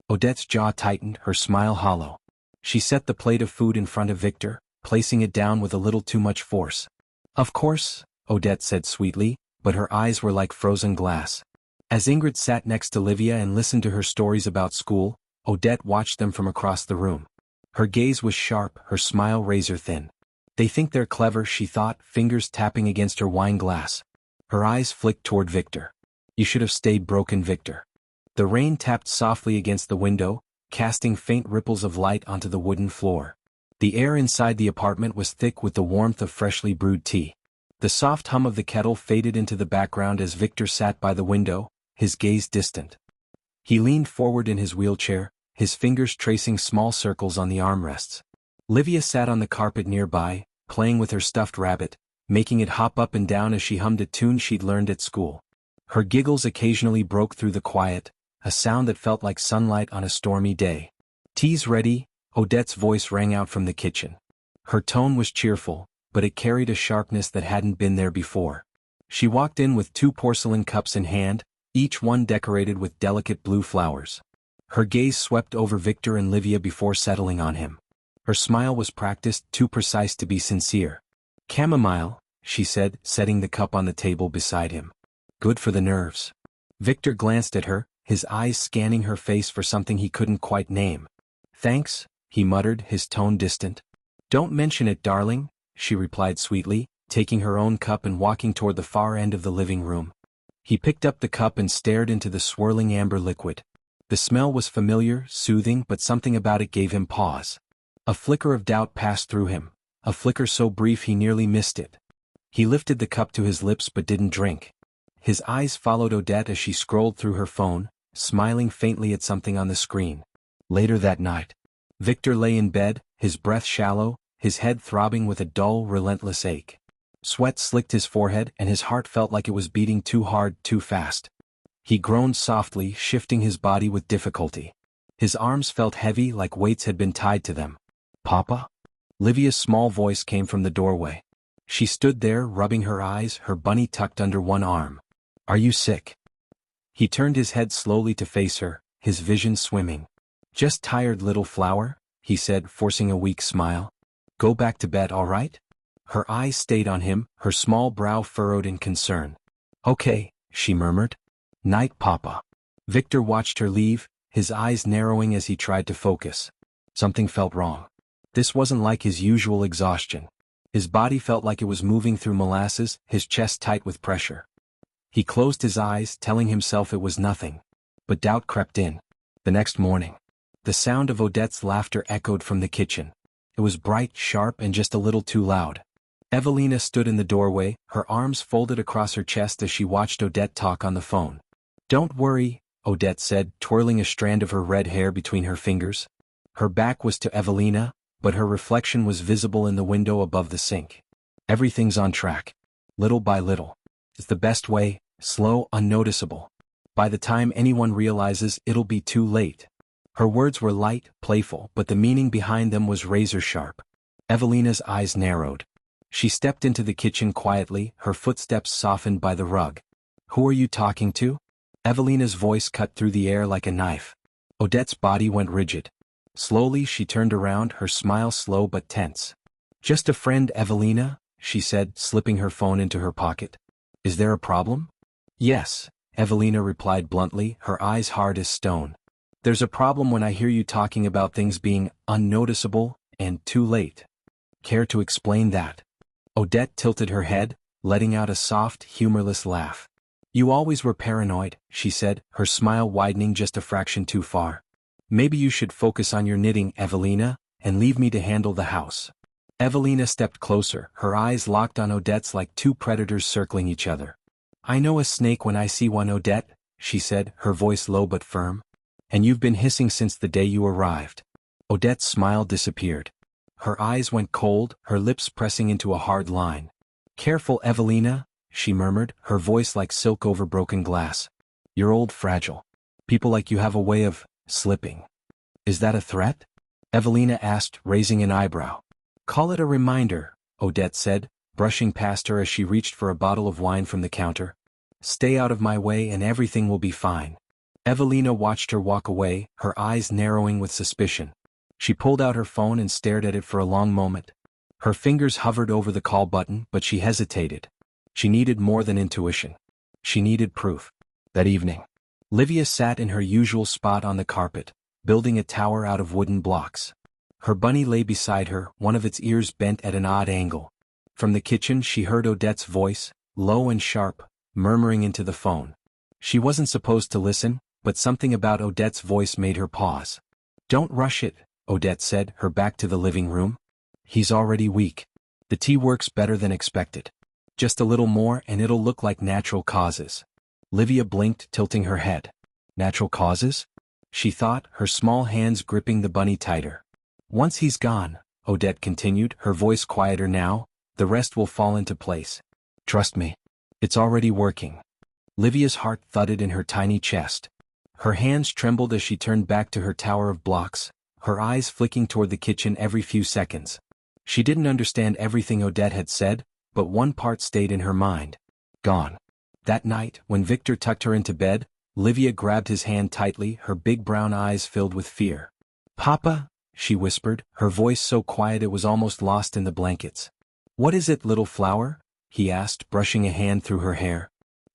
Odette's jaw tightened, her smile hollow. She set the plate of food in front of Victor, placing it down with a little too much force. "Of course," Odette said sweetly, but her eyes were like frozen glass. As Ingrid sat next to Livia and listened to her stories about school, Odette watched them from across the room. Her gaze was sharp, her smile razor-thin. "They think they're clever," she thought, fingers tapping against her wine glass. Her eyes flicked toward Victor. "You should have stayed, broken Victor." The rain tapped softly against the window, casting faint ripples of light onto the wooden floor. The air inside the apartment was thick with the warmth of freshly brewed tea. The soft hum of the kettle faded into the background as Victor sat by the window, his gaze distant. He leaned forward in his wheelchair, his fingers tracing small circles on the armrests. Livia sat on the carpet nearby, playing with her stuffed rabbit, making it hop up and down as she hummed a tune she'd learned at school. Her giggles occasionally broke through the quiet, a sound that felt like sunlight on a stormy day. "Tea's ready," Odette's voice rang out from the kitchen. Her tone was cheerful, but it carried a sharpness that hadn't been there before. She walked in with 2 porcelain cups in hand, each one decorated with delicate blue flowers. Her gaze swept over Victor and Livia before settling on him. Her smile was practiced, too precise to be sincere. "Chamomile," she said, setting the cup on the table beside him. "Good for the nerves." Victor glanced at her, his eyes scanning her face for something he couldn't quite name. "Thanks," he muttered, his tone distant. "Don't mention it, darling," she replied sweetly, taking her own cup and walking toward the far end of the living room. He picked up the cup and stared into the swirling amber liquid. The smell was familiar, soothing, but something about it gave him pause. A flicker of doubt passed through him, a flicker so brief he nearly missed it. He lifted the cup to his lips but didn't drink. His eyes followed Odette as she scrolled through her phone, smiling faintly at something on the screen. Later that night, Victor lay in bed, his breath shallow, his head throbbing with a dull, relentless ache. Sweat slicked his forehead and his heart felt like it was beating too hard, too fast. He groaned softly, shifting his body with difficulty. His arms felt heavy like weights had been tied to them. "Papa?" Livia's small voice came from the doorway. She stood there, rubbing her eyes, her bunny tucked under one arm. "Are you sick?" He turned his head slowly to face her, his vision swimming. "Just tired, little flower," he said, forcing a weak smile. "Go back to bed, all right?" Her eyes stayed on him, her small brow furrowed in concern. "Okay," she murmured. "Night, Papa." Victor watched her leave, his eyes narrowing as he tried to focus. Something felt wrong. This wasn't like his usual exhaustion. His body felt like it was moving through molasses, his chest tight with pressure. He closed his eyes, telling himself it was nothing. But doubt crept in. The next morning, the sound of Odette's laughter echoed from the kitchen. It was bright, sharp, and just a little too loud. Evelina stood in the doorway, her arms folded across her chest as she watched Odette talk on the phone. "Don't worry," Odette said, twirling a strand of her red hair between her fingers. Her back was to Evelina, but her reflection was visible in the window above the sink. "Everything's on track. Little by little. It's the best way, slow, unnoticeable. By the time anyone realizes, it'll be too late." Her words were light, playful, but the meaning behind them was razor-sharp. Evelina's eyes narrowed. She stepped into the kitchen quietly, her footsteps softened by the rug. "Who are you talking to?" Evelina's voice cut through the air like a knife. Odette's body went rigid. Slowly she turned around, her smile slow but tense. "Just a friend, Evelina," she said, slipping her phone into her pocket. "Is there a problem?" "Yes," Evelina replied bluntly, her eyes hard as stone. "There's a problem when I hear you talking about things being unnoticeable and too late. Care to explain that?" Odette tilted her head, letting out a soft, humorless laugh. "You always were paranoid," she said, her smile widening just a fraction too far. "Maybe you should focus on your knitting, Evelina, and leave me to handle the house." Evelina stepped closer, her eyes locked on Odette's like two predators circling each other. "I know a snake when I see one, Odette," she said, her voice low but firm. "And you've been hissing since the day you arrived." Odette's smile disappeared. Her eyes went cold, her lips pressing into a hard line. "Careful, Evelina," she murmured, her voice like silk over broken glass. "You're old, fragile. People like you have a way of slipping." "Is that a threat?" Evelina asked, raising an eyebrow. "Call it a reminder," Odette said, brushing past her as she reached for a bottle of wine from the counter. "Stay out of my way and everything will be fine." Evelina watched her walk away, her eyes narrowing with suspicion. She pulled out her phone and stared at it for a long moment. Her fingers hovered over the call button, but she hesitated. She needed more than intuition. She needed proof. That evening, Livia sat in her usual spot on the carpet, building a tower out of wooden blocks. Her bunny lay beside her, one of its ears bent at an odd angle. From the kitchen she heard Odette's voice, low and sharp, murmuring into the phone. She wasn't supposed to listen, but something about Odette's voice made her pause. "Don't rush it," Odette said, her back to the living room. "He's already weak. The tea works better than expected. Just a little more and it'll look like natural causes." Livia blinked, tilting her head. "Natural causes?" she thought, her small hands gripping the bunny tighter. "Once he's gone," Odette continued, her voice quieter now, "the rest will fall into place. Trust me. It's already working." Livia's heart thudded in her tiny chest. Her hands trembled as she turned back to her tower of blocks, her eyes flicking toward the kitchen every few seconds. She didn't understand everything Odette had said, but one part stayed in her mind. Gone. That night, when Victor tucked her into bed, Livia grabbed his hand tightly, her big brown eyes filled with fear. "Papa," she whispered, her voice so quiet it was almost lost in the blankets. "What is it, little flower?" he asked, brushing a hand through her hair.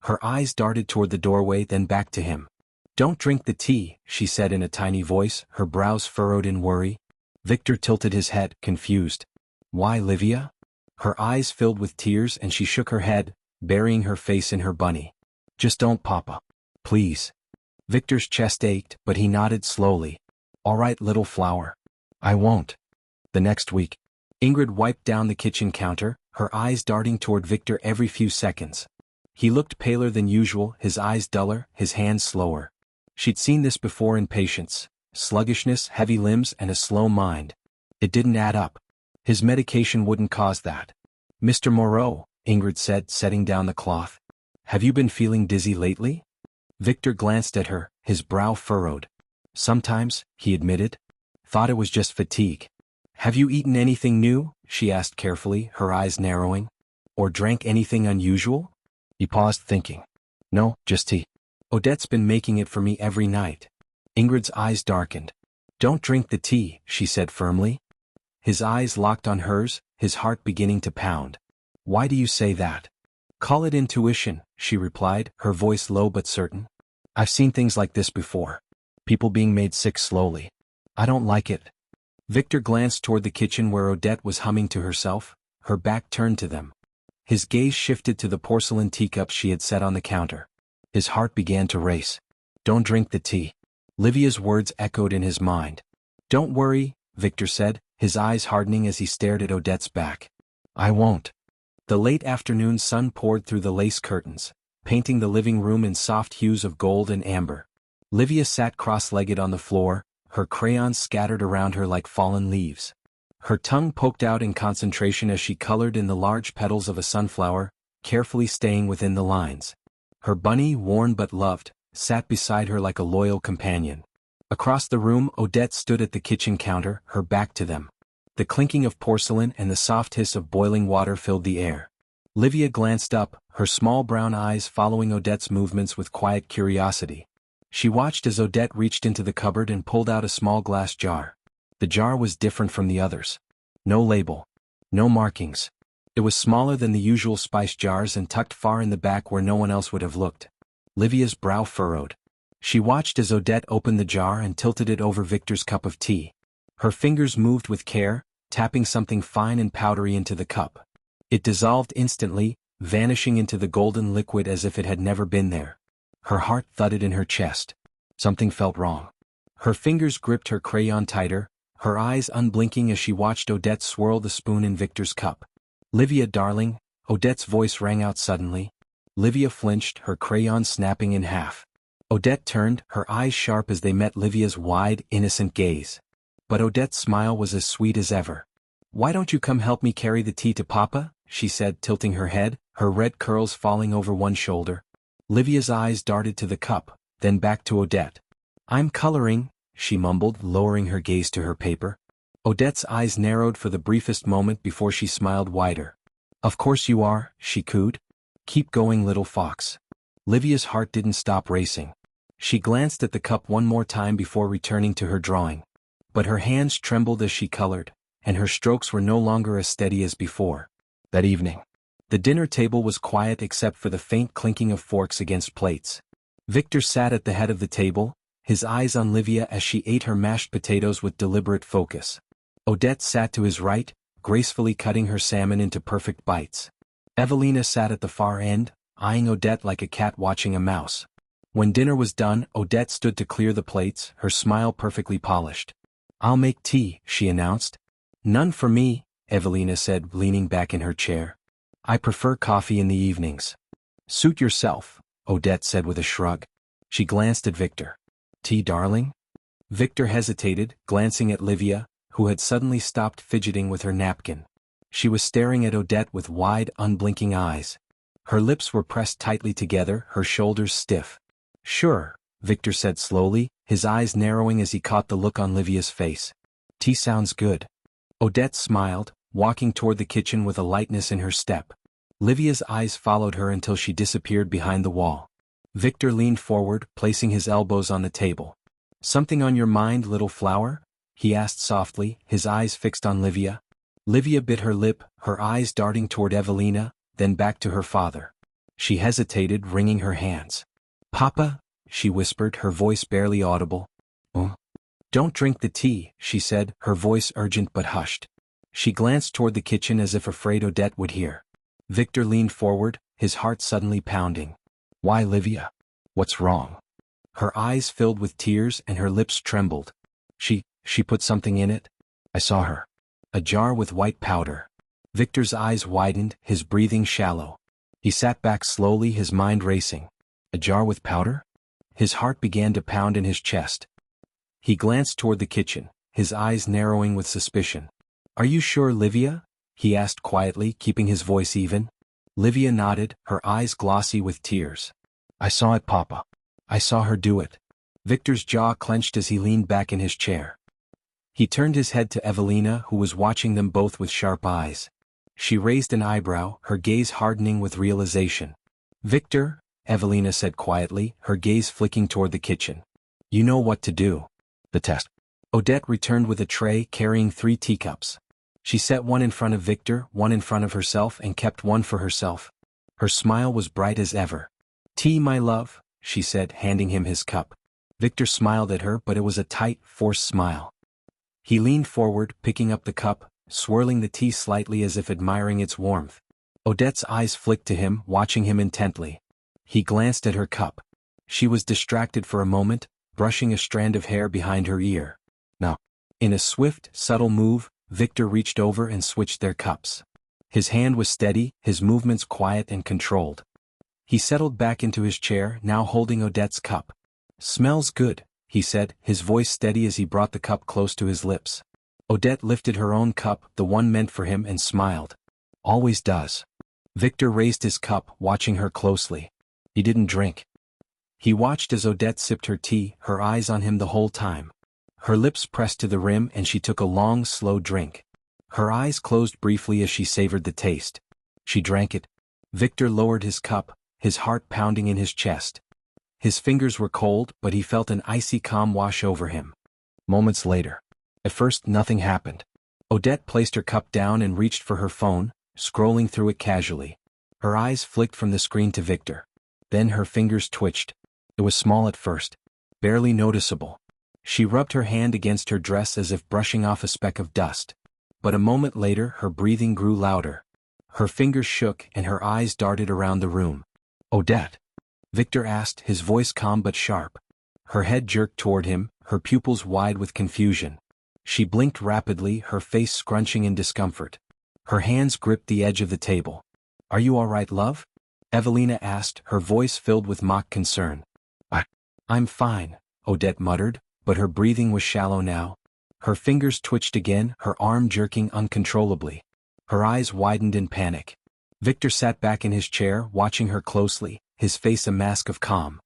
Her eyes darted toward the doorway, then back to him. "Don't drink the tea," she said in a tiny voice, her brows furrowed in worry. Victor tilted his head, confused. "Why, Livia?" Her eyes filled with tears and she shook her head, burying her face in her bunny. "Just don't, Papa. Please." Victor's chest ached, but he nodded slowly. "All right, little flower. I won't." The next week, Ingrid wiped down the kitchen counter, her eyes darting toward Victor every few seconds. He looked paler than usual, his eyes duller, his hands slower. She'd seen this before in patients: sluggishness, heavy limbs, and a slow mind. It didn't add up. His medication wouldn't cause that. "Mr. Moreau," Ingrid said, setting down the cloth. "Have you been feeling dizzy lately?" Victor glanced at her, his brow furrowed. "Sometimes," he admitted. "Thought it was just fatigue." "Have you eaten anything new?" she asked carefully, her eyes narrowing. "Or drank anything unusual?" He paused, thinking. "No, just tea. Odette's been making it for me every night." Ingrid's eyes darkened. "Don't drink the tea," she said firmly. His eyes locked on hers, his heart beginning to pound. "Why do you say that?" "Call it intuition," she replied, her voice low but certain. "I've seen things like this before. People being made sick slowly. I don't like it." Victor glanced toward the kitchen where Odette was humming to herself, her back turned to them. His gaze shifted to the porcelain teacups she had set on the counter. His heart began to race. "Don't drink the tea." Livia's words echoed in his mind. "Don't worry," Victor said, his eyes hardening as he stared at Odette's back. "I won't." The late afternoon sun poured through the lace curtains, painting the living room in soft hues of gold and amber. Livia sat cross-legged on the floor, her crayons scattered around her like fallen leaves. Her tongue poked out in concentration as she colored in the large petals of a sunflower, carefully staying within the lines. Her bunny, worn but loved, sat beside her like a loyal companion. Across the room, Odette stood at the kitchen counter, her back to them. The clinking of porcelain and the soft hiss of boiling water filled the air. Livia glanced up, her small brown eyes following Odette's movements with quiet curiosity. She watched as Odette reached into the cupboard and pulled out a small glass jar. The jar was different from the others. No label. No markings. It was smaller than the usual spice jars and tucked far in the back where no one else would have looked. Livia's brow furrowed. She watched as Odette opened the jar and tilted it over Victor's cup of tea. Her fingers moved with care, tapping something fine and powdery into the cup. It dissolved instantly, vanishing into the golden liquid as if it had never been there. Her heart thudded in her chest. Something felt wrong. Her fingers gripped her crayon tighter, her eyes unblinking as she watched Odette swirl the spoon in Victor's cup. "Livia, darling," Odette's voice rang out suddenly. Livia flinched, her crayon snapping in half. Odette turned, her eyes sharp as they met Livia's wide, innocent gaze. But Odette's smile was as sweet as ever. "Why don't you come help me carry the tea to Papa?" she said, tilting her head, her red curls falling over one shoulder. Livia's eyes darted to the cup, then back to Odette. "I'm coloring," she mumbled, lowering her gaze to her paper. Odette's eyes narrowed for the briefest moment before she smiled wider. "Of course you are," she cooed. "Keep going, little fox." Livia's heart didn't stop racing. She glanced at the cup one more time before returning to her drawing. But her hands trembled as she colored, and her strokes were no longer as steady as before. That evening, the dinner table was quiet except for the faint clinking of forks against plates. Victor sat at the head of the table, his eyes on Livia as she ate her mashed potatoes with deliberate focus. Odette sat to his right, gracefully cutting her salmon into perfect bites. Evelina sat at the far end, eyeing Odette like a cat watching a mouse. When dinner was done, Odette stood to clear the plates, her smile perfectly polished. "I'll make tea," she announced. "None for me," Evelina said, leaning back in her chair. "I prefer coffee in the evenings." "Suit yourself," Odette said with a shrug. She glanced at Victor. "Tea, darling?" Victor hesitated, glancing at Livia, who had suddenly stopped fidgeting with her napkin. She was staring at Odette with wide, unblinking eyes. Her lips were pressed tightly together, her shoulders stiff. "Sure," Victor said slowly, his eyes narrowing as he caught the look on Livia's face. "Tea sounds good." Odette smiled, walking toward the kitchen with a lightness in her step. Livia's eyes followed her until she disappeared behind the wall. Victor leaned forward, placing his elbows on the table. "Something on your mind, little flower?" he asked softly, his eyes fixed on Livia. Livia bit her lip, her eyes darting toward Evelina, then back to her father. She hesitated, wringing her hands. "Papa?" she whispered, her voice barely audible. "Oh." "Don't drink the tea," she said, her voice urgent but hushed. She glanced toward the kitchen as if afraid Odette would hear. Victor leaned forward, his heart suddenly pounding. "Why, Livia? What's wrong?" Her eyes filled with tears and her lips trembled. She put something in it? I saw her. A jar with white powder." Victor's eyes widened, his breathing shallow. He sat back slowly, his mind racing. A jar with powder? His heart began to pound in his chest. He glanced toward the kitchen, his eyes narrowing with suspicion. "Are you sure, Livia?" he asked quietly, keeping his voice even. Livia nodded, her eyes glossy with tears. "I saw it, Papa. I saw her do it." Victor's jaw clenched as he leaned back in his chair. He turned his head to Evelina, who was watching them both with sharp eyes. She raised an eyebrow, her gaze hardening with realization. "Victor," Evelina said quietly, her gaze flicking toward the kitchen. "You know what to do." "The test." Odette returned with a tray carrying 3 teacups. She set one in front of Victor, one in front of herself, and kept one for herself. Her smile was bright as ever. "Tea, my love," she said, handing him his cup. Victor smiled at her, but it was a tight, forced smile. He leaned forward, picking up the cup, swirling the tea slightly as if admiring its warmth. Odette's eyes flicked to him, watching him intently. He glanced at her cup. She was distracted for a moment, brushing a strand of hair behind her ear. Now, in a swift, subtle move, Victor reached over and switched their cups. His hand was steady, his movements quiet and controlled. He settled back into his chair, now holding Odette's cup. "Smells good," he said, his voice steady as he brought the cup close to his lips. Odette lifted her own cup, the one meant for him, and smiled. "Always does." Victor raised his cup, watching her closely. He didn't drink. He watched as Odette sipped her tea, her eyes on him the whole time. Her lips pressed to the rim and she took a long, slow drink. Her eyes closed briefly as she savored the taste. She drank it. Victor lowered his cup, his heart pounding in his chest. His fingers were cold, but he felt an icy calm wash over him. Moments later. At first nothing happened. Odette placed her cup down and reached for her phone, scrolling through it casually. Her eyes flicked from the screen to Victor. Then her fingers twitched. It was small at first, barely noticeable. She rubbed her hand against her dress as if brushing off a speck of dust. But a moment later her breathing grew louder. Her fingers shook and her eyes darted around the room. "Odette?" Victor asked, his voice calm but sharp. Her head jerked toward him, her pupils wide with confusion. She blinked rapidly, her face scrunching in discomfort. Her hands gripped the edge of the table. "Are you all right, love?" Evelina asked, her voice filled with mock concern. I'm fine," Odette muttered, but her breathing was shallow now. Her fingers twitched again, her arm jerking uncontrollably. Her eyes widened in panic. Victor sat back in his chair, watching her closely, his face a mask of calm.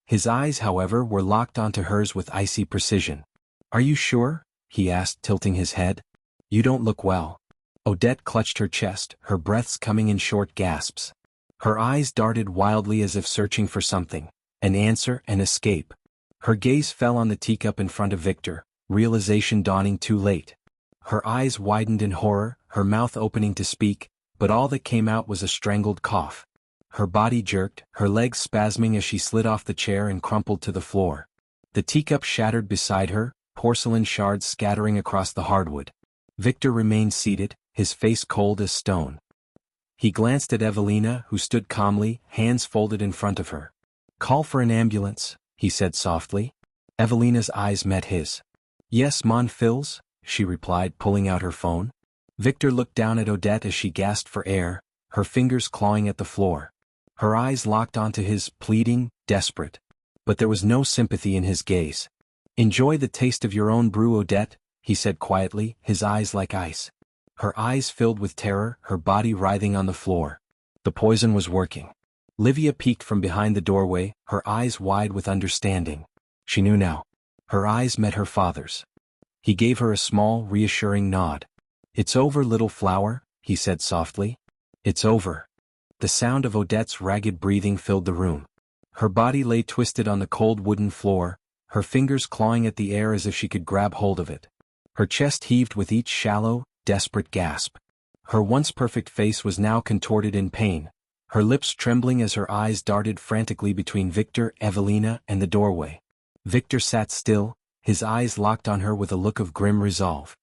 His eyes, however, were locked onto hers with icy precision. "Are you sure?" he asked, tilting his head. "You don't look well." Odette clutched her chest, her breaths coming in short gasps. Her eyes darted wildly as if searching for something, an answer, an escape. Her gaze fell on the teacup in front of Victor, realization dawning too late. Her eyes widened in horror, her mouth opening to speak, but all that came out was a strangled cough. Her body jerked, her legs spasming as she slid off the chair and crumpled to the floor. The teacup shattered beside her, porcelain shards scattering across the hardwood. Victor remained seated, his face cold as stone. He glanced at Evelina, who stood calmly, hands folded in front of her. "Call for an ambulance," he said softly. Evelina's eyes met his. "Yes, mon fils," she replied, pulling out her phone. Victor looked down at Odette as she gasped for air, her fingers clawing at the floor. Her eyes locked onto his, pleading, desperate. But there was no sympathy in his gaze. "Enjoy the taste of your own brew, Odette," he said quietly, his eyes like ice. Her eyes filled with terror, her body writhing on the floor. The poison was working. Livia peeked from behind the doorway, her eyes wide with understanding. She knew now. Her eyes met her father's. He gave her a small, reassuring nod. "It's over, little flower," he said softly. "It's over." The sound of Odette's ragged breathing filled the room. Her body lay twisted on the cold wooden floor, her fingers clawing at the air as if she could grab hold of it. Her chest heaved with each shallow, desperate gasp. Her once perfect face was now contorted in pain, her lips trembling as her eyes darted frantically between Victor, Evelina, and the doorway. Victor sat still, his eyes locked on her with a look of grim resolve.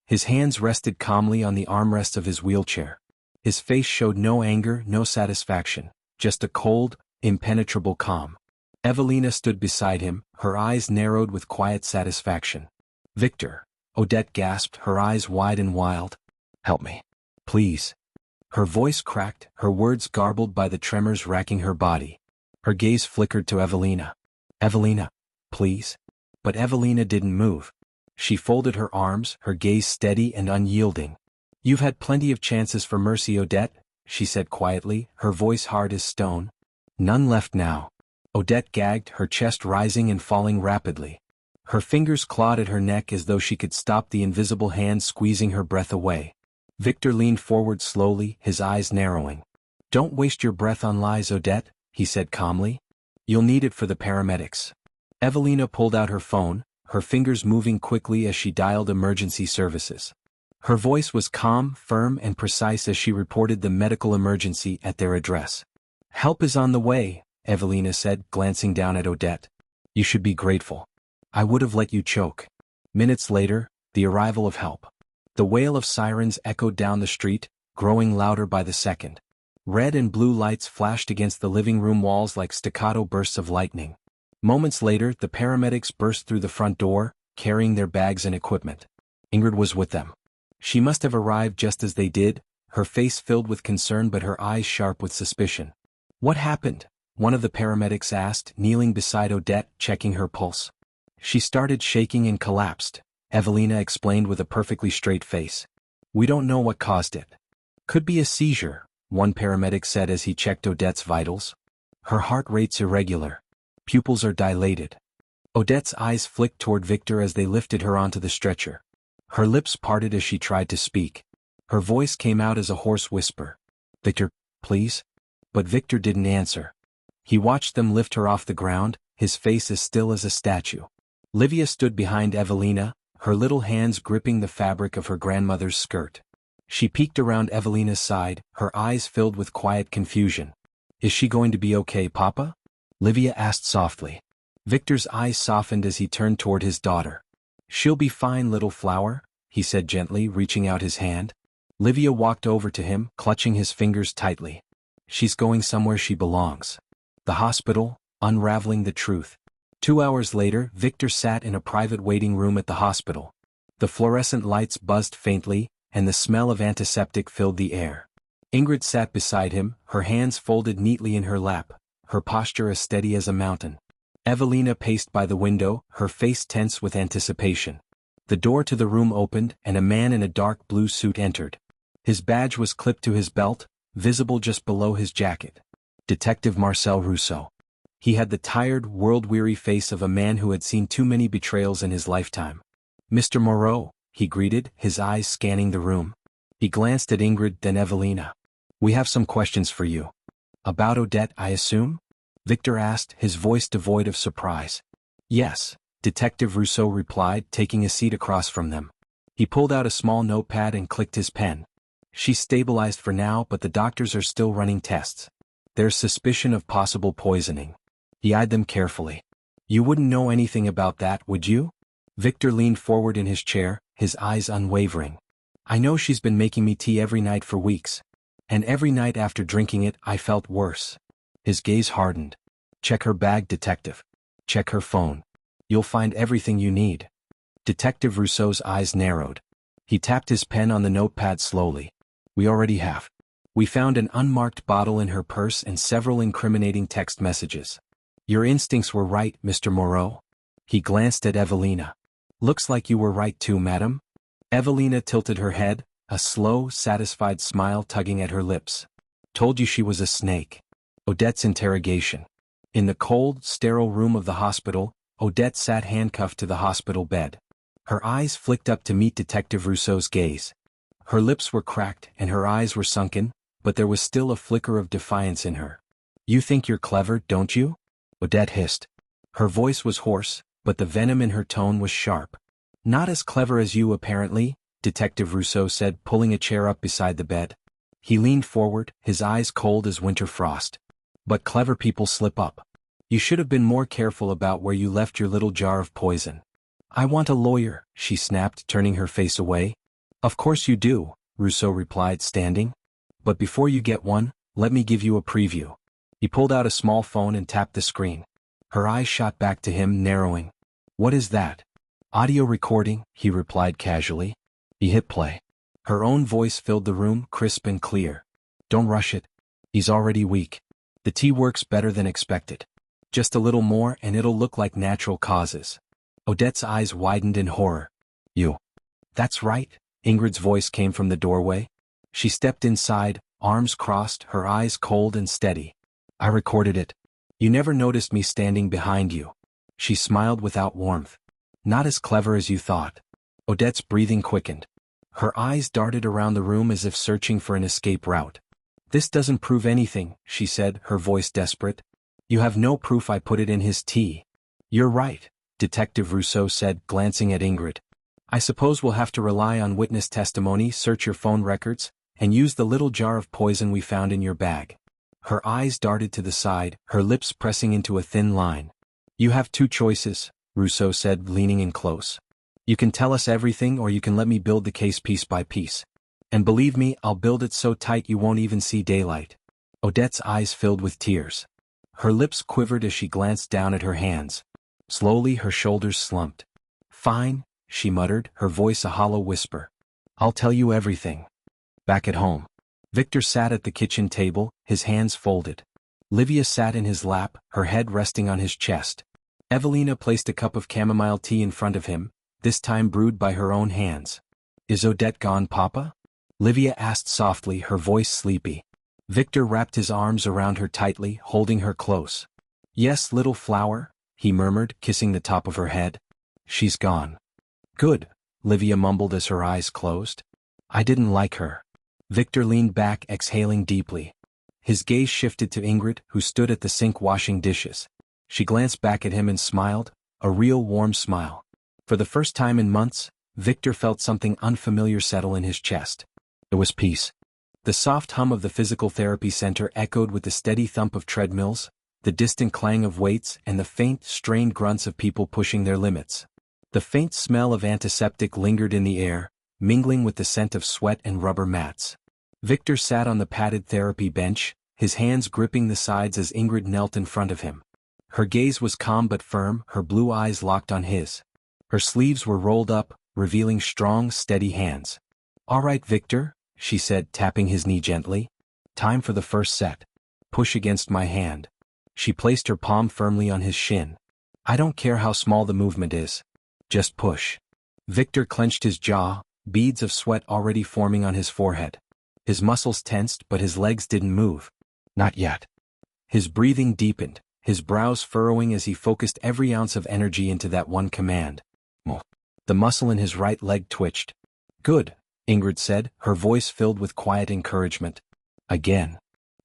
His hands rested calmly on the armrests of his wheelchair. His face showed no anger, no satisfaction, just a cold, impenetrable calm. Evelina stood beside him, her eyes narrowed with quiet satisfaction. "Victor," Odette gasped, her eyes wide and wild. "Help me. Please." Her voice cracked, her words garbled by the tremors racking her body. Her gaze flickered to Evelina. "Evelina, please." But Evelina didn't move. She folded her arms, her gaze steady and unyielding. "You've had plenty of chances for mercy, Odette," she said quietly, her voice hard as stone. "None left now." Odette gagged, her chest rising and falling rapidly. Her fingers clawed at her neck as though she could stop the invisible hand squeezing her breath away. Victor leaned forward slowly, his eyes narrowing. "Don't waste your breath on lies, Odette," he said calmly. "You'll need it for the paramedics." Evelina pulled out her phone, her fingers moving quickly as she dialed emergency services. Her voice was calm, firm, and precise as she reported the medical emergency at their address. "Help is on the way," Evelina said, glancing down at Odette. "You should be grateful. I would have let you choke." Minutes later, the arrival of help. The wail of sirens echoed down the street, growing louder by the second. Red and blue lights flashed against the living room walls like staccato bursts of lightning. Moments later, the paramedics burst through the front door, carrying their bags and equipment. Ingrid was with them. She must have arrived just as they did, her face filled with concern but her eyes sharp with suspicion. "What happened?" one of the paramedics asked, kneeling beside Odette, checking her pulse. "She started shaking and collapsed," Evelina explained with a perfectly straight face. "We don't know what caused it. Could be a seizure," one paramedic said as he checked Odette's vitals. "Her heart rate's irregular. Pupils are dilated." Odette's eyes flicked toward Victor as they lifted her onto the stretcher. Her lips parted as she tried to speak. Her voice came out as a hoarse whisper. "Victor, please?" But Victor didn't answer. He watched them lift her off the ground, his face as still as a statue. Livia stood behind Evelina, her little hands gripping the fabric of her grandmother's skirt. She peeked around Evelina's side, her eyes filled with quiet confusion. "Is she going to be okay, Papa?" Livia asked softly. Victor's eyes softened as he turned toward his daughter. "She'll be fine, little flower," he said gently, reaching out his hand. Livia walked over to him, clutching his fingers tightly. "She's going somewhere she belongs." The hospital, unraveling the truth. 2 hours later, Victor sat in a private waiting room at the hospital. The fluorescent lights buzzed faintly, and the smell of antiseptic filled the air. Ingrid sat beside him, her hands folded neatly in her lap, her posture as steady as a mountain. Evelina paced by the window, her face tense with anticipation. The door to the room opened, and a man in a dark blue suit entered. His badge was clipped to his belt, visible just below his jacket. Detective Marcel Rousseau. He had the tired, world-weary face of a man who had seen too many betrayals in his lifetime. "Mr. Moreau," he greeted, his eyes scanning the room. He glanced at Ingrid, then Evelina. "We have some questions for you." "About Odette, I assume?" Victor asked, his voice devoid of surprise. "Yes," Detective Rousseau replied, taking a seat across from them. He pulled out a small notepad and clicked his pen. "She's stabilized for now, but the doctors are still running tests. There's suspicion of possible poisoning." He eyed them carefully. "You wouldn't know anything about that, would you?" Victor leaned forward in his chair, his eyes unwavering. "I know she's been making me tea every night for weeks. And every night after drinking it, I felt worse." His gaze hardened. "Check her bag, detective. Check her phone. You'll find everything you need." Detective Rousseau's eyes narrowed. He tapped his pen on the notepad slowly. "We already have. We found an unmarked bottle in her purse and several incriminating text messages." "Your instincts were right, Mr. Moreau." He glanced at Evelina. "Looks like you were right too, madam." Evelina tilted her head, a slow, satisfied smile tugging at her lips. "Told you she was a snake." Odette's interrogation. In the cold, sterile room of the hospital, Odette sat handcuffed to the hospital bed. Her eyes flicked up to meet Detective Rousseau's gaze. Her lips were cracked and her eyes were sunken, but there was still a flicker of defiance in her. "You think you're clever, don't you?" Odette hissed. Her voice was hoarse, but the venom in her tone was sharp. "Not as clever as you, apparently," Detective Rousseau said, pulling a chair up beside the bed. He leaned forward, his eyes cold as winter frost. "But clever people slip up. You should have been more careful about where you left your little jar of poison." "I want a lawyer," she snapped, turning her face away. "Of course you do," Rousseau replied, standing. "But before you get one, let me give you a preview." He pulled out a small phone and tapped the screen. Her eyes shot back to him, narrowing. "What is that?" "Audio recording," he replied casually. He hit play. Her own voice filled the room, crisp and clear. "Don't rush it. He's already weak. The tea works better than expected. Just a little more and it'll look like natural causes." Odette's eyes widened in horror. "You." "That's right," Ingrid's voice came from the doorway. She stepped inside, arms crossed, her eyes cold and steady. "I recorded it. You never noticed me standing behind you." She smiled without warmth. "Not as clever as you thought." Odette's breathing quickened. Her eyes darted around the room as if searching for an escape route. "This doesn't prove anything," she said, her voice desperate. "You have no proof I put it in his tea." "You're right," Detective Rousseau said, glancing at Ingrid. I suppose we'll have to rely on witness testimony, search your phone records, and use the little jar of poison we found in your bag. Her eyes darted to the side, her lips pressing into a thin line. You have two choices, Rousseau said, leaning in close. You can tell us everything, or you can let me build the case piece by piece. And believe me, I'll build it so tight you won't even see daylight. Odette's eyes filled with tears. Her lips quivered as she glanced down at her hands. Slowly her shoulders slumped. Fine, she muttered, her voice a hollow whisper. I'll tell you everything. Back at home, Victor sat at the kitchen table, his hands folded. Livia sat in his lap, her head resting on his chest. Evelina placed a cup of chamomile tea in front of him, this time brewed by her own hands. Is Odette gone, Papa? Livia asked softly, her voice sleepy. Victor wrapped his arms around her tightly, holding her close. Yes, little flower, he murmured, kissing the top of her head. She's gone. Good, Livia mumbled as her eyes closed. I didn't like her. Victor leaned back, exhaling deeply. His gaze shifted to Ingrid, who stood at the sink washing dishes. She glanced back at him and smiled, a real warm smile. For the first time in months, Victor felt something unfamiliar settle in his chest. It was peace. The soft hum of the physical therapy center echoed with the steady thump of treadmills, the distant clang of weights, and the faint, strained grunts of people pushing their limits. The faint smell of antiseptic lingered in the air, mingling with the scent of sweat and rubber mats. Victor sat on the padded therapy bench, his hands gripping the sides as Ingrid knelt in front of him. Her gaze was calm but firm, her blue eyes locked on his. Her sleeves were rolled up, revealing strong, steady hands. All right, Victor, she said, tapping his knee gently. Time for the first set. Push against my hand. She placed her palm firmly on his shin. I don't care how small the movement is. Just push. Victor clenched his jaw, beads of sweat already forming on his forehead. His muscles tensed, but his legs didn't move. Not yet. His breathing deepened, his brows furrowing as he focused every ounce of energy into that one command. The muscle in his right leg twitched. Good, Ingrid said, her voice filled with quiet encouragement. Again.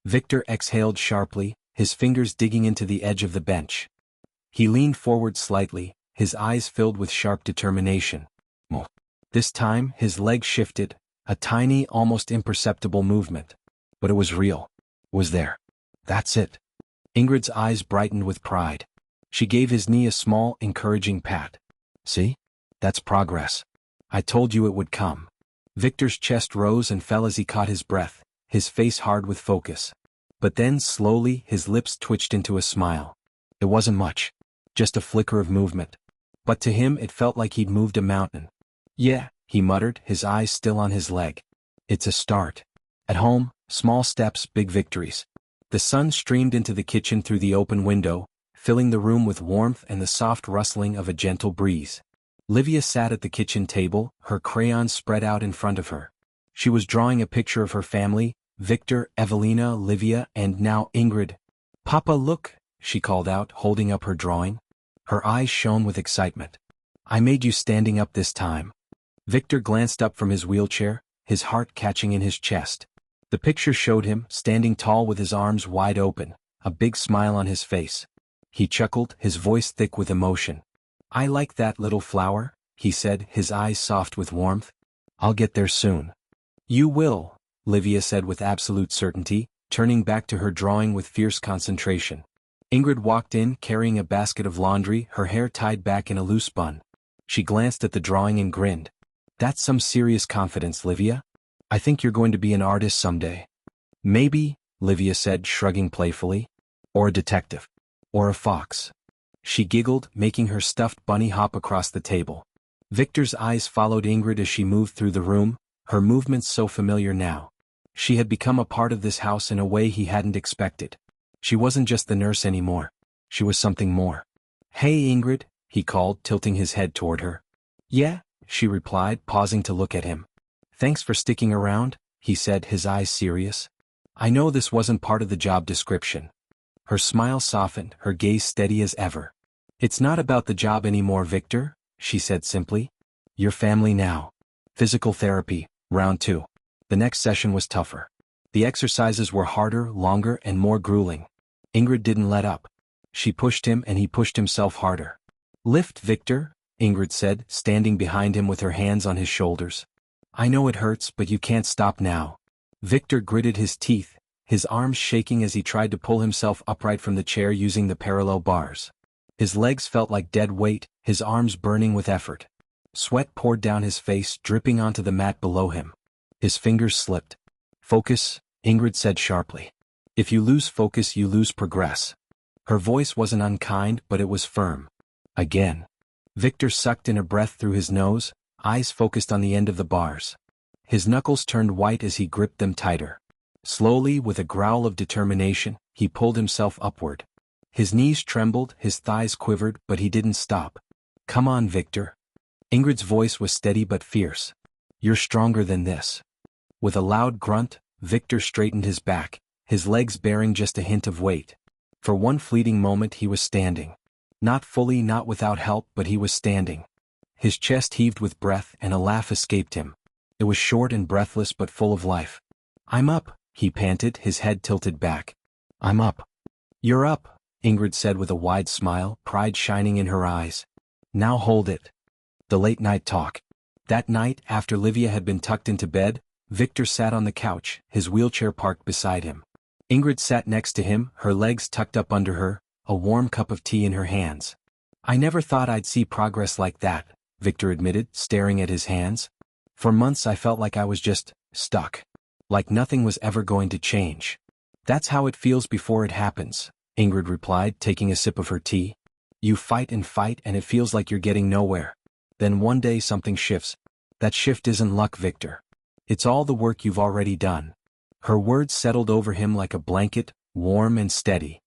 Victor exhaled sharply, his fingers digging into the edge of the bench. He leaned forward slightly, his eyes filled with sharp determination. This time, his leg shifted, a tiny, almost imperceptible movement. But it was real. It was there. That's it. Ingrid's eyes brightened with pride. She gave his knee a small, encouraging pat. See? That's progress. I told you it would come. Victor's chest rose and fell as he caught his breath, his face hard with focus. But then, slowly, his lips twitched into a smile. It wasn't much. Just a flicker of movement. But to him it felt like he'd moved a mountain. Yeah, he muttered, his eyes still on his leg. It's a start. At home, small steps, big victories. The sun streamed into the kitchen through the open window, filling the room with warmth and the soft rustling of a gentle breeze. Livia sat at the kitchen table, her crayons spread out in front of her. She was drawing a picture of her family, Victor, Evelina, Livia, and now Ingrid. Papa, look, she called out, holding up her drawing. Her eyes shone with excitement. I made you standing up this time. Victor glanced up from his wheelchair, his heart catching in his chest. The picture showed him, standing tall with his arms wide open, a big smile on his face. He chuckled, his voice thick with emotion. I like that, little flower, he said, his eyes soft with warmth. I'll get there soon. You will, Livia said with absolute certainty, turning back to her drawing with fierce concentration. Ingrid walked in, carrying a basket of laundry, her hair tied back in a loose bun. She glanced at the drawing and grinned. That's some serious confidence, Livia. I think you're going to be an artist someday. Maybe, Livia said, shrugging playfully. Or a detective. Or a fox. She giggled, making her stuffed bunny hop across the table. Victor's eyes followed Ingrid as she moved through the room, her movements so familiar now. She had become a part of this house in a way he hadn't expected. She wasn't just the nurse anymore. She was something more. Hey, Ingrid, he called, tilting his head toward her. Yeah, she replied, pausing to look at him. Thanks for sticking around, he said, his eyes serious. I know this wasn't part of the job description. Her smile softened, her gaze steady as ever. It's not about the job anymore, Victor, she said simply. Your family now. Physical therapy, round 2. The next session was tougher. The exercises were harder, longer, and more grueling. Ingrid didn't let up. She pushed him and he pushed himself harder. Lift, Victor, Ingrid said, standing behind him with her hands on his shoulders. I know it hurts, but you can't stop now. Victor gritted his teeth, his arms shaking as he tried to pull himself upright from the chair using the parallel bars. His legs felt like dead weight, his arms burning with effort. Sweat poured down his face, dripping onto the mat below him. His fingers slipped. Focus, Ingrid said sharply. If you lose focus, you lose progress. Her voice wasn't unkind, but it was firm. Again. Victor sucked in a breath through his nose, eyes focused on the end of the bars. His knuckles turned white as he gripped them tighter. Slowly, with a growl of determination, he pulled himself upward. His knees trembled, his thighs quivered, but he didn't stop. Come on, Victor. Ingrid's voice was steady but fierce. You're stronger than this. With a loud grunt, Victor straightened his back, his legs bearing just a hint of weight. For one fleeting moment he was standing. Not fully, not without help, but he was standing. His chest heaved with breath and a laugh escaped him. It was short and breathless but full of life. I'm up, he panted, his head tilted back. I'm up. You're up, Ingrid said with a wide smile, pride shining in her eyes. Now hold it. The late night talk. That night, after Livia had been tucked into bed, Victor sat on the couch, his wheelchair parked beside him. Ingrid sat next to him, her legs tucked up under her, a warm cup of tea in her hands. I never thought I'd see progress like that, Victor admitted, staring at his hands. For months I felt like I was just stuck. Like nothing was ever going to change. That's how it feels before it happens, Ingrid replied, taking a sip of her tea. You fight and it feels like you're getting nowhere. Then one day something shifts. That shift isn't luck, Victor. It's all the work you've already done. Her words settled over him like a blanket, warm and steady.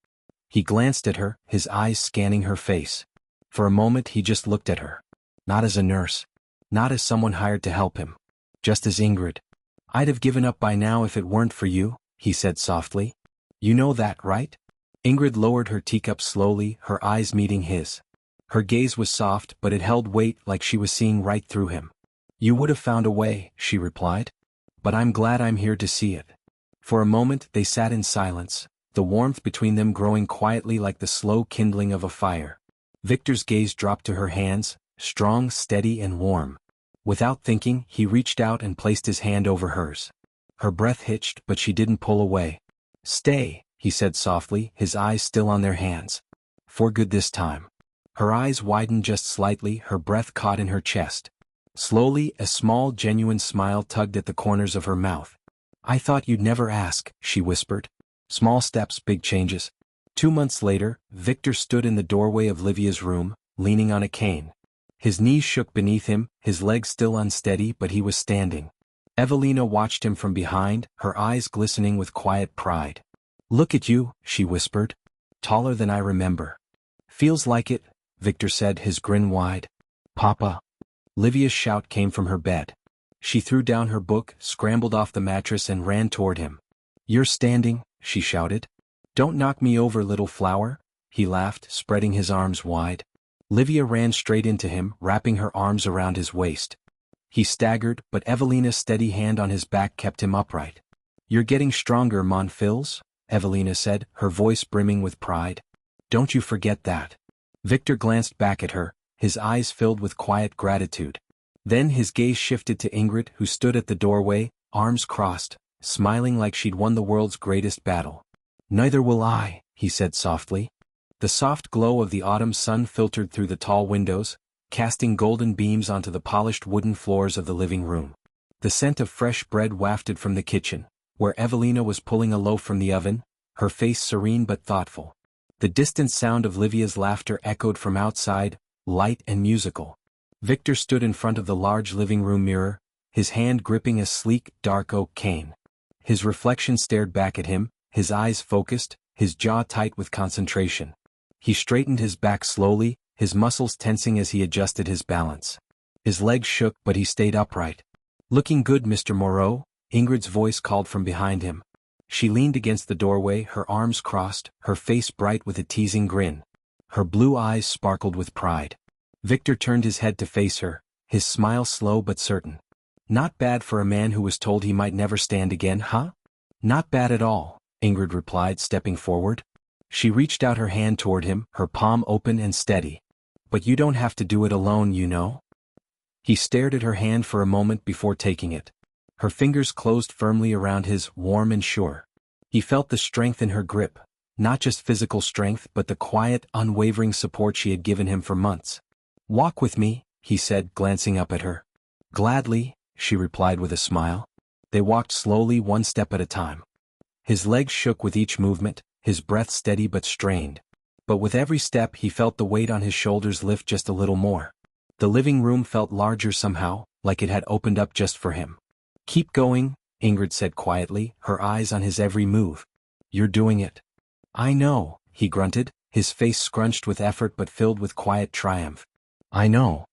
He glanced at her, his eyes scanning her face. For a moment he just looked at her. Not as a nurse. Not as someone hired to help him. Just as Ingrid. I'd have given up by now if it weren't for you, he said softly. You know that, right? Ingrid lowered her teacup slowly, her eyes meeting his. Her gaze was soft, but it held weight, like she was seeing right through him. You would have found a way, she replied. But I'm glad I'm here to see it. For a moment they sat in silence, the warmth between them growing quietly like the slow kindling of a fire. Victor's gaze dropped to her hands, strong, steady, and warm. Without thinking, he reached out and placed his hand over hers. Her breath hitched, but she didn't pull away. Stay, he said softly, his eyes still on their hands. For good this time. Her eyes widened just slightly, her breath caught in her chest. Slowly, a small, genuine smile tugged at the corners of her mouth. I thought you'd never ask, she whispered. Small steps, big changes. 2 months later, Victor stood in the doorway of Livia's room, leaning on a cane. His knees shook beneath him, his legs still unsteady, but he was standing. Evelina watched him from behind, her eyes glistening with quiet pride. Look at you, she whispered. Taller than I remember. Feels like it, Victor said, his grin wide. Papa. Livia's shout came from her bed. She threw down her book, scrambled off the mattress and ran toward him. You're standing, she shouted. Don't knock me over, little flower, he laughed, spreading his arms wide. Livia ran straight into him, wrapping her arms around his waist. He staggered, but Evelina's steady hand on his back kept him upright. You're getting stronger, mon fils, Evelina said, her voice brimming with pride. Don't you forget that. Victor glanced back at her, his eyes filled with quiet gratitude. Then his gaze shifted to Ingrid, who stood at the doorway, arms crossed, smiling like she'd won the world's greatest battle. Neither will I, he said softly. The soft glow of the autumn sun filtered through the tall windows, casting golden beams onto the polished wooden floors of the living room. The scent of fresh bread wafted from the kitchen, where Evelina was pulling a loaf from the oven, her face serene but thoughtful. The distant sound of Livia's laughter echoed from outside, light and musical. Victor stood in front of the large living room mirror, his hand gripping a sleek, dark oak cane. His reflection stared back at him, his eyes focused, his jaw tight with concentration. He straightened his back slowly, his muscles tensing as he adjusted his balance. His legs shook, but he stayed upright. Looking good, Mr. Moreau, Ingrid's voice called from behind him. She leaned against the doorway, her arms crossed, her face bright with a teasing grin. Her blue eyes sparkled with pride. Victor turned his head to face her, his smile slow but certain. Not bad for a man who was told he might never stand again, huh? Not bad at all, Ingrid replied, stepping forward. She reached out her hand toward him, her palm open and steady. But you don't have to do it alone, you know? He stared at her hand for a moment before taking it. Her fingers closed firmly around his, warm and sure. He felt the strength in her grip, not just physical strength but the quiet, unwavering support she had given him for months. "Walk with me," he said, glancing up at her. "Gladly," she replied with a smile. They walked slowly, one step at a time. His legs shook with each movement, his breath steady but strained. But with every step he felt the weight on his shoulders lift just a little more. The living room felt larger somehow, like it had opened up just for him. "Keep going," Ingrid said quietly, her eyes on his every move. "You're doing it." "I know," he grunted, his face scrunched with effort but filled with quiet triumph. "I know."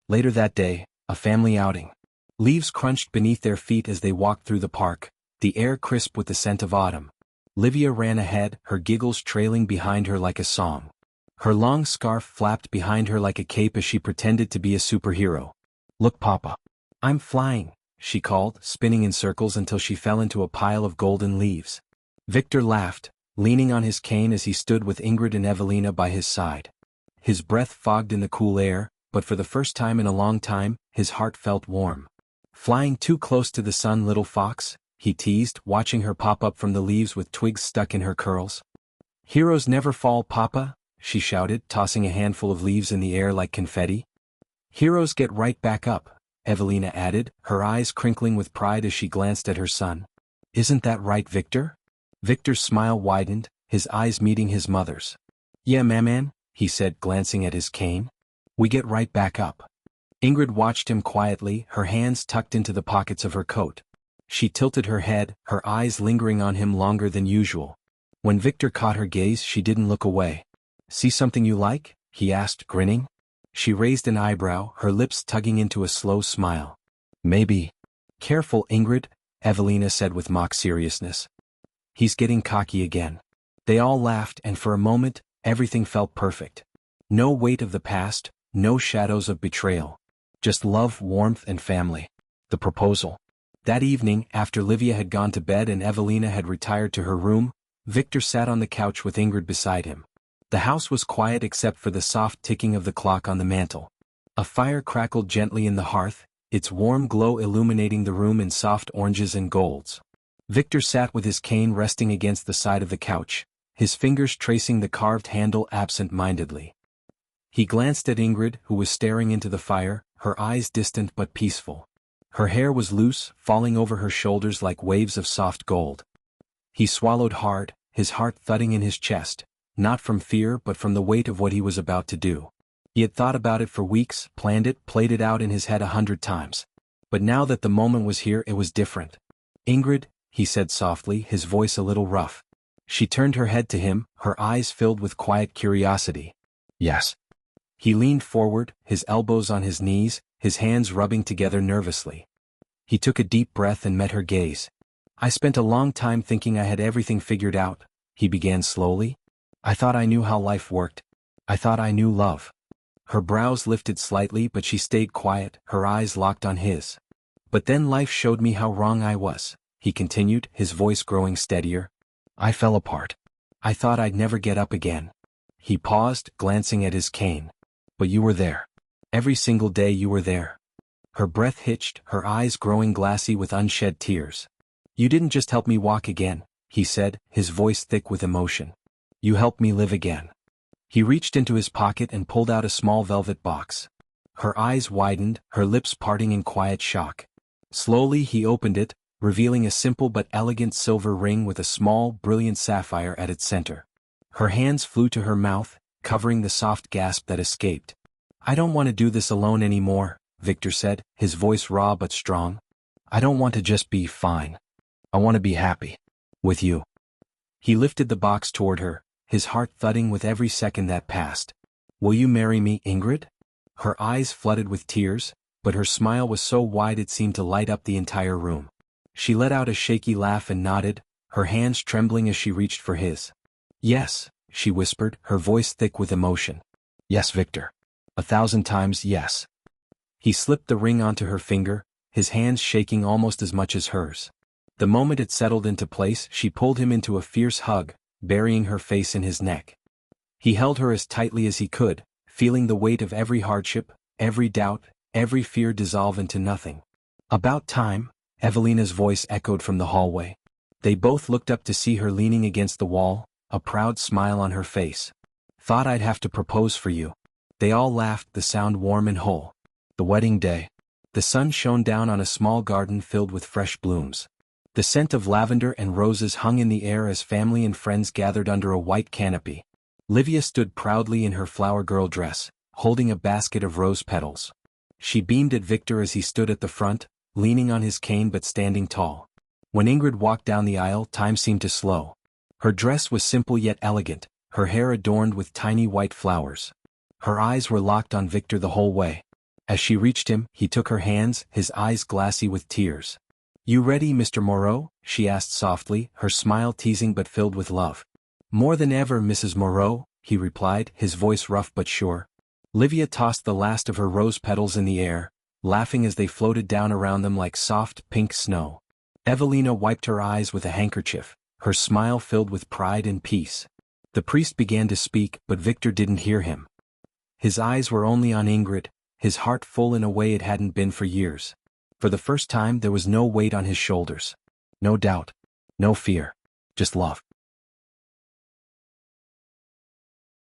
Later that day, a family outing. Leaves crunched beneath their feet as they walked through the park, the air crisp with the scent of autumn. Livia ran ahead, her giggles trailing behind her like a song. Her long scarf flapped behind her like a cape as she pretended to be a superhero. "Look, Papa. I'm flying," she called, spinning in circles until she fell into a pile of golden leaves. Victor laughed, leaning on his cane as he stood with Ingrid and Evelina by his side. His breath fogged in the cool air, but for the first time in a long time, his heart felt warm. "Flying too close to the sun, little fox?" he teased, watching her pop up from the leaves with twigs stuck in her curls. "Heroes never fall, Papa," she shouted, tossing a handful of leaves in the air like confetti. "Heroes get right back up," Evelina added, her eyes crinkling with pride as she glanced at her son. "Isn't that right, Victor?" Victor's smile widened, his eyes meeting his mother's. "Yeah, Maman," he said, glancing at his cane. "We get right back up." Ingrid watched him quietly, her hands tucked into the pockets of her coat. She tilted her head, her eyes lingering on him longer than usual. When Victor caught her gaze, she didn't look away. "See something you like?" he asked, grinning. She raised an eyebrow, her lips tugging into a slow smile. "Maybe." "Careful, Ingrid," Evelina said with mock seriousness. "He's getting cocky again." They all laughed, and for a moment, everything felt perfect. No weight of the past, no shadows of betrayal. Just love, warmth, and family. The proposal. That evening, after Livia had gone to bed and Evelina had retired to her room, Victor sat on the couch with Ingrid beside him. The house was quiet except for the soft ticking of the clock on the mantel. A fire crackled gently in the hearth, its warm glow illuminating the room in soft oranges and golds. Victor sat with his cane resting against the side of the couch, his fingers tracing the carved handle absent-mindedly. He glanced at Ingrid, who was staring into the fire, her eyes distant but peaceful. Her hair was loose, falling over her shoulders like waves of soft gold. He swallowed hard, his heart thudding in his chest, not from fear but from the weight of what he was about to do. He had thought about it for weeks, planned it, played it out in his head 100 times. But now that the moment was here, it was different. "Ingrid," he said softly, his voice a little rough. She turned her head to him, her eyes filled with quiet curiosity. "Yes." He leaned forward, his elbows on his knees, his hands rubbing together nervously. He took a deep breath and met her gaze. "I spent a long time thinking I had everything figured out," he began slowly. "I thought I knew how life worked. I thought I knew love." Her brows lifted slightly but she stayed quiet, her eyes locked on his. "But then life showed me how wrong I was," he continued, his voice growing steadier. "I fell apart. I thought I'd never get up again." He paused, glancing at his cane. "But you were there. Every single day you were there." Her breath hitched, her eyes growing glassy with unshed tears. "You didn't just help me walk again," he said, his voice thick with emotion. "You helped me live again." He reached into his pocket and pulled out a small velvet box. Her eyes widened, her lips parting in quiet shock. Slowly he opened it, revealing a simple but elegant silver ring with a small, brilliant sapphire at its center. Her hands flew to her mouth, covering the soft gasp that escaped. "I don't want to do this alone anymore," Victor said, his voice raw but strong. "I don't want to just be fine. I want to be happy. With you." He lifted the box toward her, his heart thudding with every second that passed. "Will you marry me, Ingrid?" Her eyes flooded with tears, but her smile was so wide it seemed to light up the entire room. She let out a shaky laugh and nodded, her hands trembling as she reached for his. "Yes," she whispered, her voice thick with emotion. "Yes, Victor. 1,000 times yes." He slipped the ring onto her finger, his hands shaking almost as much as hers. The moment it settled into place, she pulled him into a fierce hug, burying her face in his neck. He held her as tightly as he could, feeling the weight of every hardship, every doubt, every fear dissolve into nothing. "About time," Evelina's voice echoed from the hallway. They both looked up to see her leaning against the wall, a proud smile on her face. "Thought I'd have to propose for you." They all laughed, the sound warm and whole. The wedding day. The sun shone down on a small garden filled with fresh blooms. The scent of lavender and roses hung in the air as family and friends gathered under a white canopy. Livia stood proudly in her flower girl dress, holding a basket of rose petals. She beamed at Victor as he stood at the front, leaning on his cane but standing tall. When Ingrid walked down the aisle, time seemed to slow. Her dress was simple yet elegant, her hair adorned with tiny white flowers. Her eyes were locked on Victor the whole way. As she reached him, he took her hands, his eyes glassy with tears. "You ready, Mr. Moreau?" she asked softly, her smile teasing but filled with love. "More than ever, Mrs. Moreau," he replied, his voice rough but sure. Livia tossed the last of her rose petals in the air, laughing as they floated down around them like soft, pink snow. Evelina wiped her eyes with a handkerchief, her smile filled with pride and peace. The priest began to speak, but Victor didn't hear him. His eyes were only on Ingrid, his heart full in a way it hadn't been for years. For the first time there was no weight on his shoulders. No doubt. No fear. Just love.